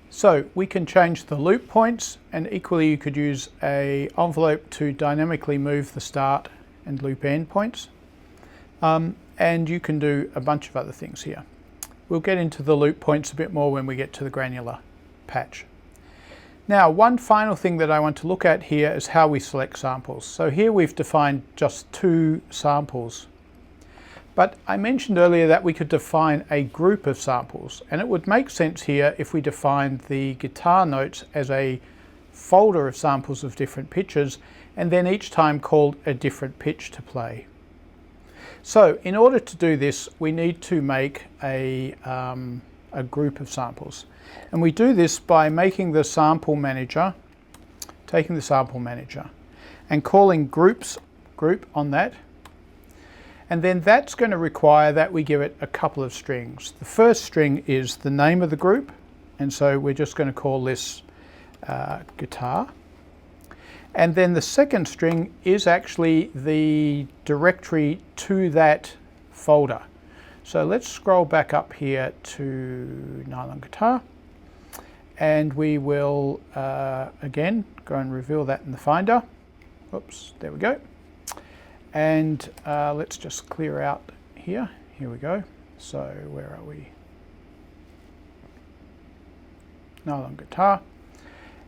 so we can change the loop points, and equally you could use an envelope to dynamically move the start and loop end points. And you can do a bunch of other things here. We'll get into the loop points a bit more when we get to the granular patch. Now, one final thing that I want to look at here is how we select samples. So here we've defined just 2 samples. But I mentioned earlier that we could define a group of samples, and it would make sense here if we defined the guitar notes as a folder of samples of different pitches, and then each time called a different pitch to play. So in order to do this, we need to make a group of samples. And we do this by making the sample manager, taking the sample manager and calling group on that. And then that's going to require that we give it a couple of strings. The first string is the name of the group, and so we're just going to call this guitar. And then the second string is actually the directory to that folder. So let's scroll back up here to nylon guitar, and we will again go and reveal that in the Finder. Oops, there we go. And let's just clear out here. Here we go. So where are we? Nylon guitar.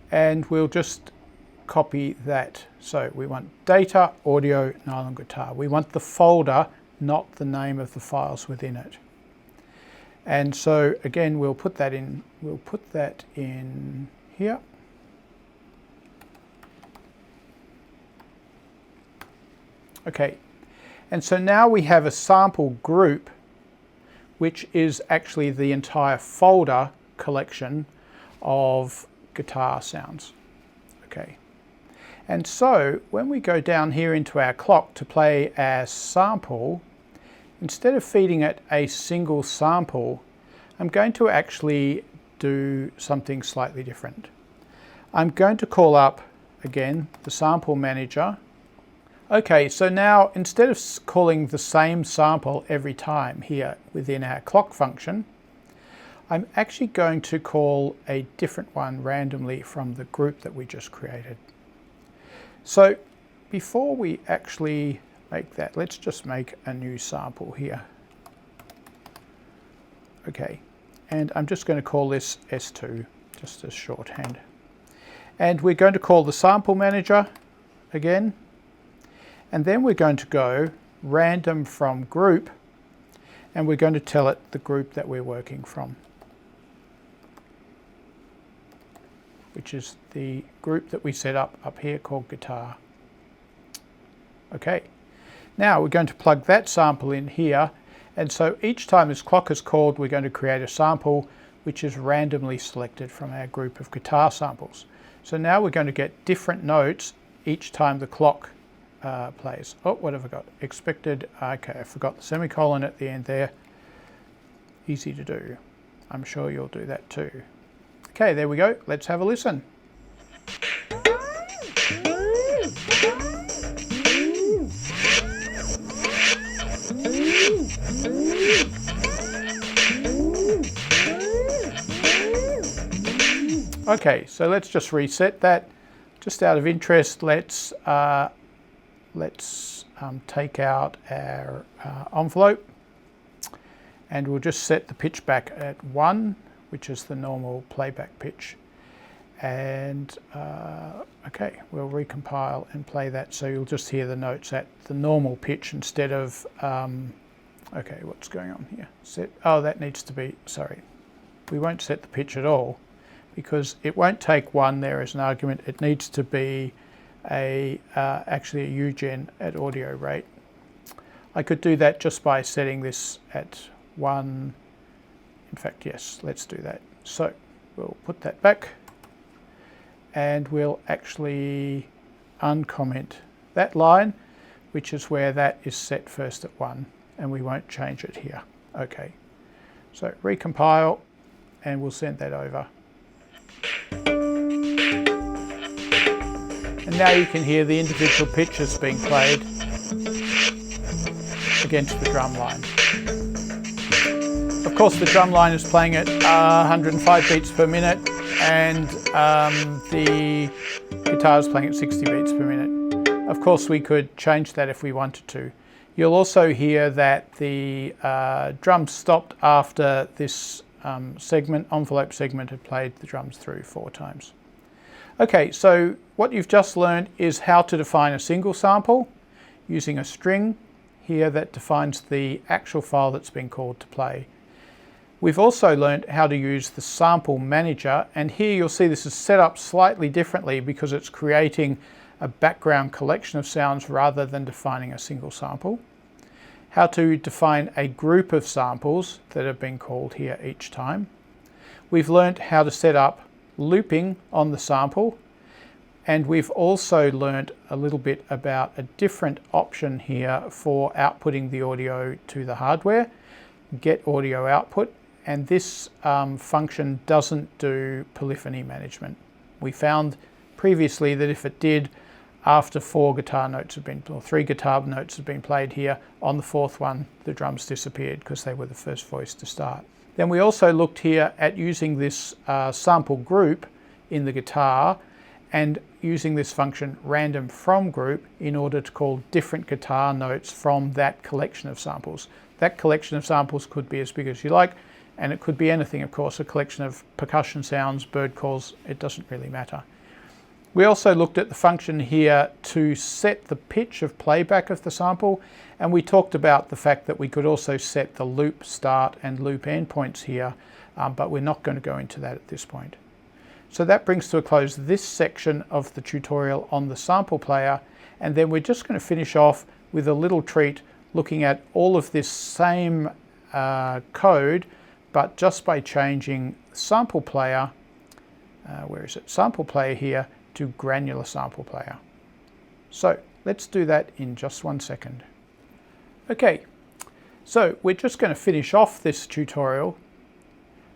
And we'll just copy that. So we want data, audio, nylon guitar. We want the folder, not the name of the files within it. And so again, we'll put that in here. Okay, and so now we have a sample group, which is actually the entire folder collection of guitar sounds. Okay, and so when we go down here into our clock to play our sample, instead of feeding it a single sample, I'm going to actually do something slightly different. I'm going to call up again the sample manager. Okay, so now instead of calling the same sample every time here within our clock function, I'm actually going to call a different one randomly from the group that we just created. So before we actually make that, let's just make a new sample here. Okay, and I'm just going to call this S2, just as shorthand. And we're going to call the sample manager again. And then we're going to go random from group, and we're going to tell it the group that we're working from, which is the group that we set up here called guitar. Okay, now we're going to plug that sample in here, and so each time this clock is called, we're going to create a sample which is randomly selected from our group of guitar samples. So now we're going to get different notes each time the clock plays. Oh, what have I got? Expected. Okay, I forgot the semicolon at the end there. Easy to do. I'm sure you'll do that too. Okay, there we go. Let's have a listen. Okay, so let's just reset that. Just out of interest, let's take out our envelope, and we'll just set the pitch back at 1, which is the normal playback pitch. And okay, we'll recompile and play that, so you'll just hear the notes at the normal pitch instead of okay, what's going on here? Oh, that needs to be, sorry, we won't set the pitch at all because it won't take 1 there as an argument. It needs to be actually a U-gen at audio rate. I could do that just by setting this at 1. In fact, yes, let's do that. So we'll put that back, and we'll actually uncomment that line, which is where that is set first at 1, and we won't change it here. Okay, so recompile, and we'll send that over. And now you can hear the individual pitches being played against the drum line. Of course, the drum line is playing at 105 beats per minute, and the guitar is playing at 60 beats per minute. Of course, we could change that if we wanted to. You'll also hear that the drums stopped after this envelope segment had played the drums through 4 times. Okay, so what you've just learned is how to define a single sample using a string here that defines the actual file that's been called to play. We've also learned how to use the sample manager, and here you'll see this is set up slightly differently because it's creating a background collection of sounds rather than defining a single sample. How to define a group of samples that have been called here each time. We've learned how to set up looping on the sample, and we've also learned a little bit about a different option here for outputting the audio to the hardware, get audio output, and this function doesn't do polyphony management. We found previously that if it did, after 3 guitar notes have been played here, on the 4th one the drums disappeared because they were the first voice to start. Then we also looked here at using this sample group in the guitar and using this function random from group in order to call different guitar notes from that collection of samples. That collection of samples could be as big as you like, and it could be anything, of course, a collection of percussion sounds, bird calls, it doesn't really matter. We also looked at the function here to set the pitch of playback of the sample, and we talked about the fact that we could also set the loop start and loop end points here, but we're not going to go into that at this point. So that brings to a close this section of the tutorial on the sample player, and then we're just going to finish off with a little treat looking at all of this same code, but just by changing sample player, sample player here, to granular sample player. So let's do that in just 1 second. Okay, so we're just going to finish off this tutorial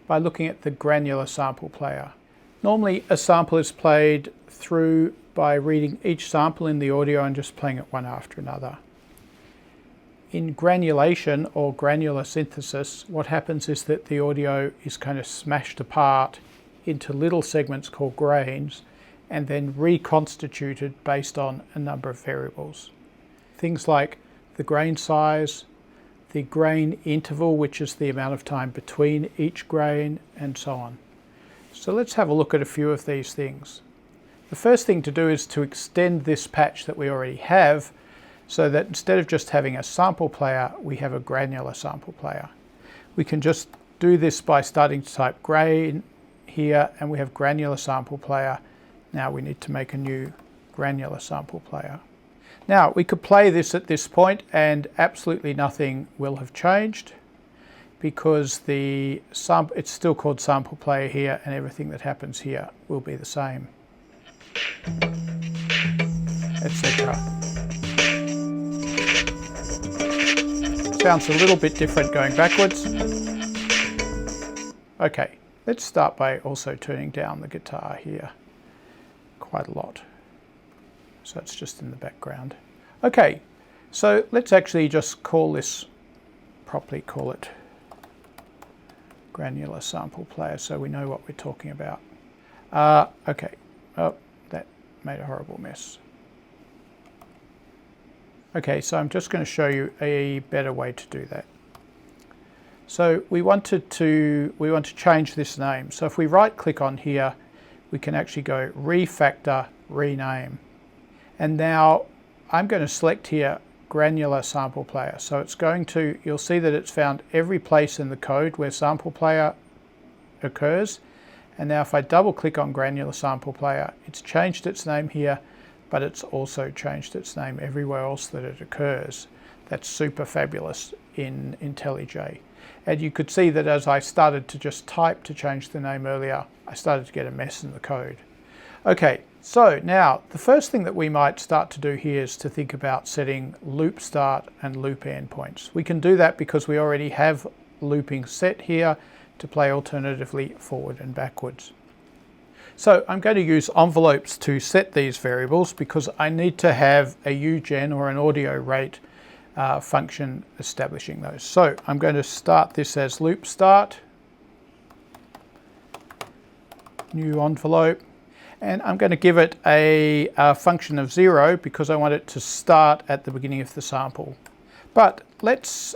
by looking at the granular sample player. Normally a sample is played through by reading each sample in the audio and just playing it one after another. In granulation or granular synthesis, what happens is that the audio is kind of smashed apart into little segments called grains, and then reconstituted based on a number of variables. Things like the grain size, the grain interval, which is the amount of time between each grain, and so on. So let's have a look at a few of these things. The first thing to do is to extend this patch that we already have so that instead of just having a sample player, we have a granular sample player. We can just do this by starting to type grain here, and we have granular sample player. Now we need to make a new granular sample player. Now we could play this at this point and absolutely nothing will have changed because it's still called sample player here, and everything that happens here will be the same, etc. Sounds a little bit different going backwards. Okay, let's start by also turning down the guitar here quite a lot. So it's just in the background. Okay, so let's actually just call this properly, call it granular sample player so we know what we're talking about. Okay, oh, that made a horrible mess. Okay, so I'm just going to show you a better way to do that. So we want to change this name. So if we right click on here, we can actually go refactor, rename. And now I'm going to select here granular sample player. So it's going to, you'll see that it's found every place in the code where sample player occurs. And now if I double click on granular sample player, it's changed its name here, but it's also changed its name everywhere else that it occurs. That's super fabulous in IntelliJ. And you could see that as I started to just type to change the name earlier, I started to get a mess in the code. Okay, so now the first thing that we might start to do here is to think about setting loop start and loop end points. We can do that because we already have looping set here to play alternatively forward and backwards. So I'm going to use envelopes to set these variables because I need to have a UGen or an audio rate function establishing those. So I'm going to start this as loop start, new envelope, and I'm going to give it a function of 0 because I want it to start at the beginning of the sample. But let's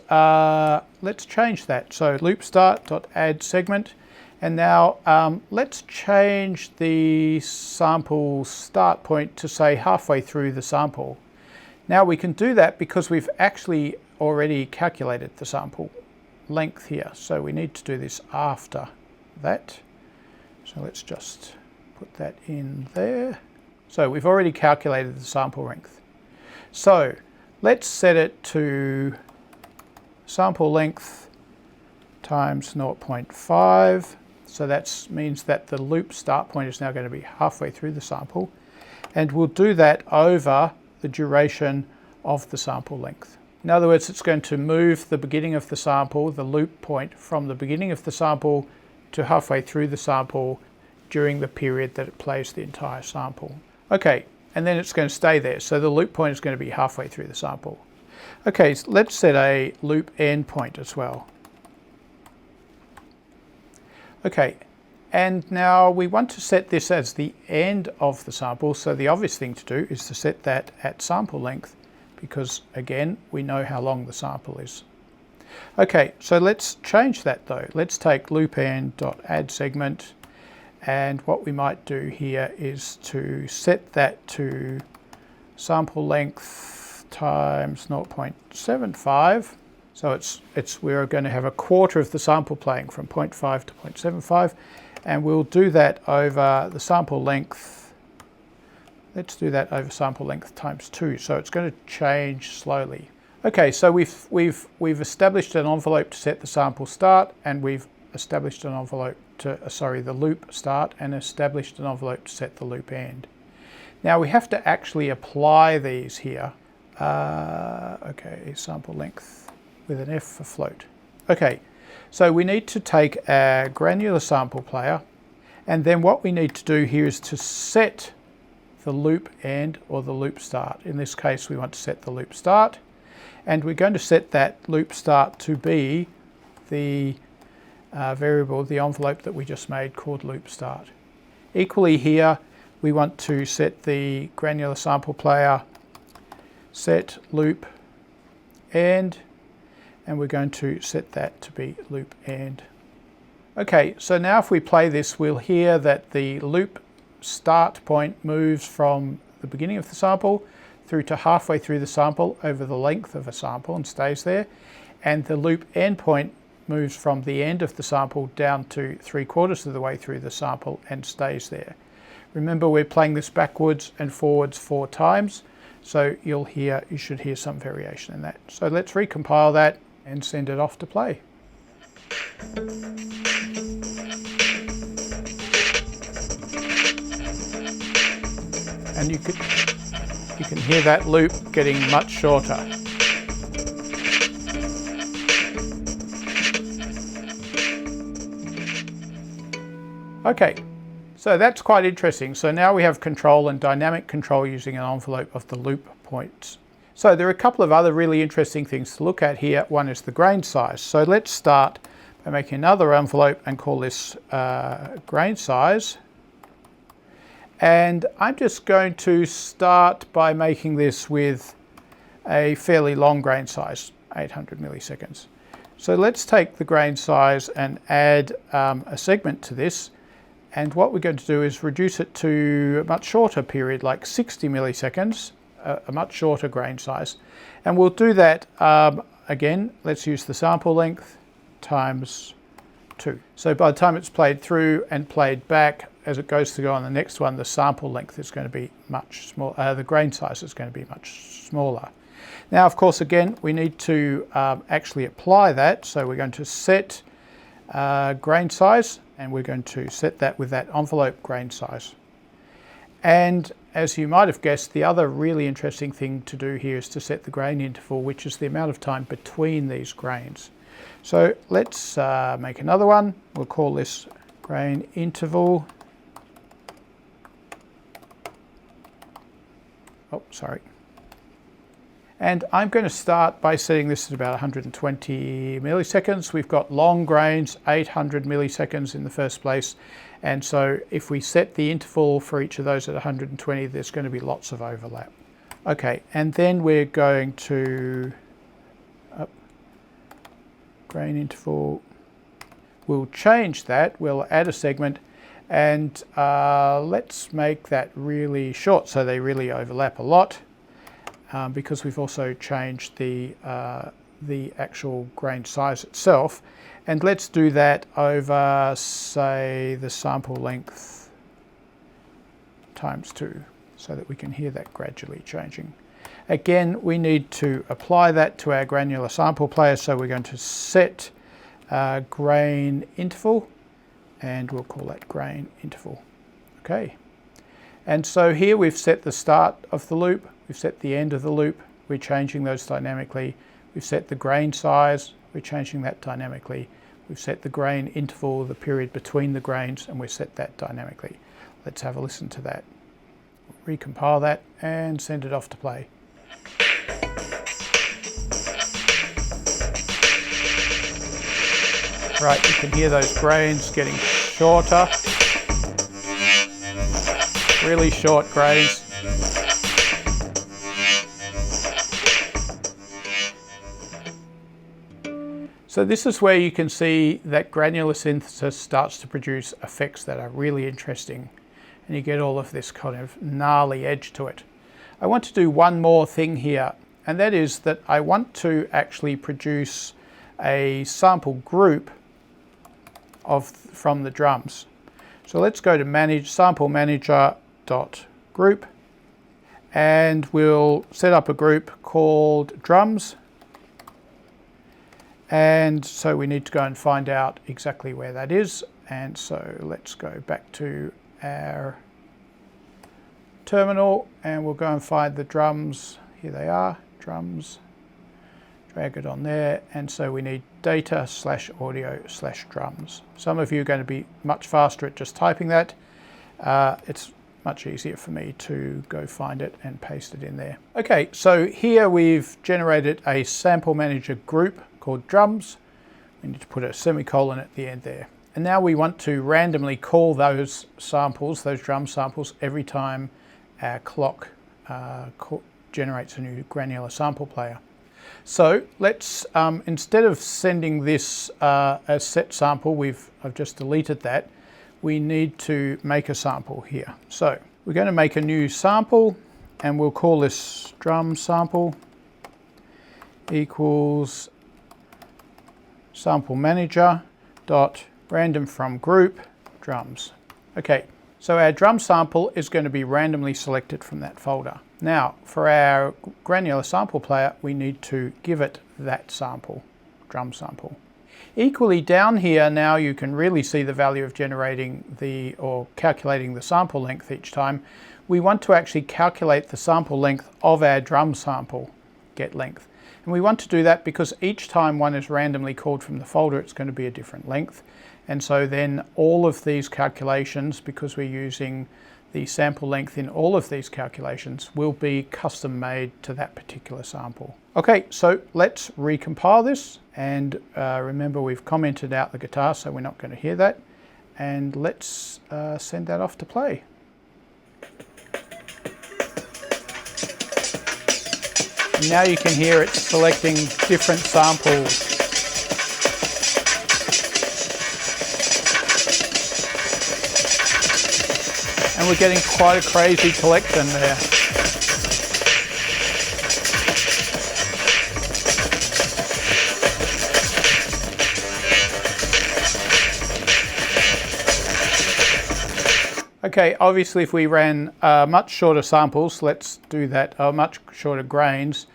change that. So loop start.add segment. And now let's change the sample start point to say halfway through the sample. Now we can do that because we've actually already calculated the sample length here. So we need to do this after that. So let's just put that in there. So we've already calculated the sample length. So let's set it to sample length times 0.5. So that means that the loop start point is now going to be halfway through the sample. And we'll do that over the duration of the sample length. In other words, it's going to move the beginning of the sample, the loop point, from the beginning of the sample to halfway through the sample during the period that it plays the entire sample. Okay, and then it's going to stay there. So the loop point is going to be halfway through the sample. Okay, so let's set a loop end point as well. Okay, and now we want to set this as the end of the sample, so the obvious thing to do is to set that at sample length because, again, we know how long the sample is. Okay, so let's change that though. Let's take loopend.add segment, and what we might do here is to set that to sample length times 0.75. So we're going to have a quarter of the sample playing from 0.5 to 0.75, and we'll do that over the sample length. Let's do that over sample length times 2. So it's going to change slowly. Okay, so we've established an envelope to set the sample start, and we've established an envelope to the loop start, and established an envelope to set the loop end. Now we have to actually apply these here. Okay, sample length with an F for float. Okay, so we need to take a granular sample player, and then what we need to do here is to set the loop end or the loop start. In this case, we want to set the loop start, and we're going to set that loop start to be the variable, the envelope that we just made called loop start. Equally here, we want to set the granular sample player set loop end, and we're going to set that to be loop end. Okay, so now if we play this, we'll hear that the loop start point moves from the beginning of the sample through to halfway through the sample over the length of a sample and stays there, and the loop end point moves from the end of the sample down to 3/4 of the way through the sample and stays there. Remember, we're playing this backwards and forwards 4 times, so you should hear some variation in that. So let's recompile that and send it off to play. And you can hear that loop getting much shorter. Okay, so that's quite interesting. So now we have control and dynamic control using an envelope of the loop points. So there are a couple of other really interesting things to look at here. One is the grain size. So let's start by making another envelope and call this grain size. And I'm just going to start by making this with a fairly long grain size, 800 milliseconds. So let's take the grain size and add a segment to this. And what we're going to do is reduce it to a much shorter period, like 60 milliseconds, a much shorter grain size. And we'll do that again. Let's use the sample length times 2. So by the time it's played through and played back, as it goes to go on the next one, the sample length is going to be much smaller, the grain size is going to be much smaller. Now, of course, again, we need to actually apply that. So we're going to set grain size, and we're going to set that with that envelope grain size. And as you might have guessed, the other really interesting thing to do here is to set the grain interval, which is the amount of time between these grains. So let's make another one. We'll call this grain interval. Oh, sorry. And I'm going to start by setting this at about 120 milliseconds. We've got long grains, 800 milliseconds in the first place. And so if we set the interval for each of those at 120, there's going to be lots of overlap. Okay, and then we're going to grain interval. We'll change that. We'll add a segment, and let's make that really short so they really overlap a lot. Because we've also changed the actual grain size itself. And let's do that over, say, the sample length times 2, so that we can hear that gradually changing. Again, we need to apply that to our granular sample player, so we're going to set grain interval, and we'll call that grain interval. Okay. And so here we've set the start of the loop, we've set the end of the loop, we're changing those dynamically. We've set the grain size, we're changing that dynamically. We've set the grain interval, the period between the grains, and we've set that dynamically. Let's have a listen to that. Recompile that and send it off to play. Right, you can hear those grains getting shorter. Really short grains. So this is where you can see that granular synthesis starts to produce effects that are really interesting, and you get all of this kind of gnarly edge to it. I want to do one more thing here, and that is that I want to actually produce a sample group from the drums. So let's go to Manage, Sample Manager .group, and we'll set up a group called drums. And so we need to go and find out exactly where that is. And so let's go back to our terminal, and we'll go and find the drums. Here they are, drums. Drag it on there, and so we need data/audio/drums. Some of you are going to be much faster at just typing that. It's much easier for me to go find it and paste it in there. Okay, so here we've generated a sample manager group called drums. We need to put a semicolon at the end there. And now we want to randomly call those samples, those drum samples, every time our clock generates a new granular sample player. So let's, instead of sending this as set sample, I've just deleted that, we need to make a sample here. So we're going to make a new sample, and we'll call this drum sample equals sample manager dot random from group drums. Okay, so our drum sample is going to be randomly selected from that folder. Now, for our granular sample player, we need to give it that sample, drum sample. Equally down here now you can really see the value of generating or calculating the sample length each time. We want to actually calculate the sample length of our drum sample, get length. And we want to do that because each time one is randomly called from the folder, it's going to be a different length. And so then all of these calculations, because we're using the sample length in all of these calculations, will be custom made to that particular sample. Okay, so let's recompile this, and remember we've commented out the guitar, so we're not going to hear that, and let's send that off to play. And now you can hear it selecting different samples. And we're getting quite a crazy collection there. Okay, obviously if we ran much shorter samples, let's do that, much shorter grains,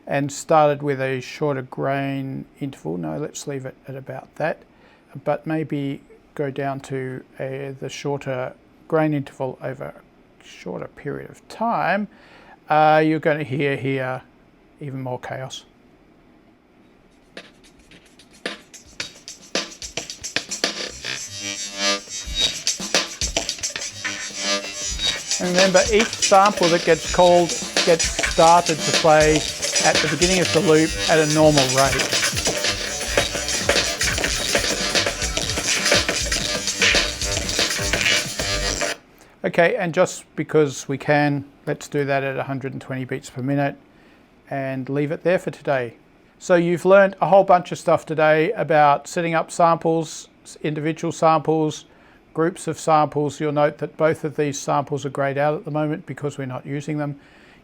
and started with a shorter grain interval. No, let's leave it at about that, but maybe go down to the shorter grain interval over a shorter period of time, you're going to hear here even more chaos. And remember, each sample that gets called get started to play at the beginning of the loop at a normal rate. Okay, and just because we can, let's do that at 120 beats per minute and leave it there for today. So you've learned a whole bunch of stuff today about setting up samples, individual samples, groups of samples. You'll note that both of these samples are grayed out at the moment because we're not using them.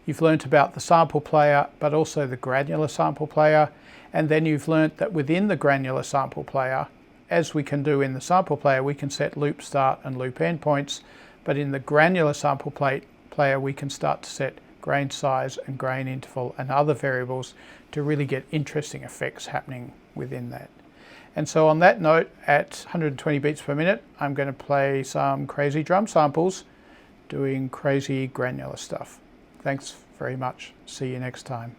You've learnt about the sample player, but also the granular sample player. And then you've learnt that within the granular sample player, as we can do in the sample player, we can set loop start and loop end points. But in the granular sample player, we can start to set grain size and grain interval and other variables to really get interesting effects happening within that. And so on that note, at 120 beats per minute, I'm going to play some crazy drum samples doing crazy granular stuff. Thanks very much. See you next time.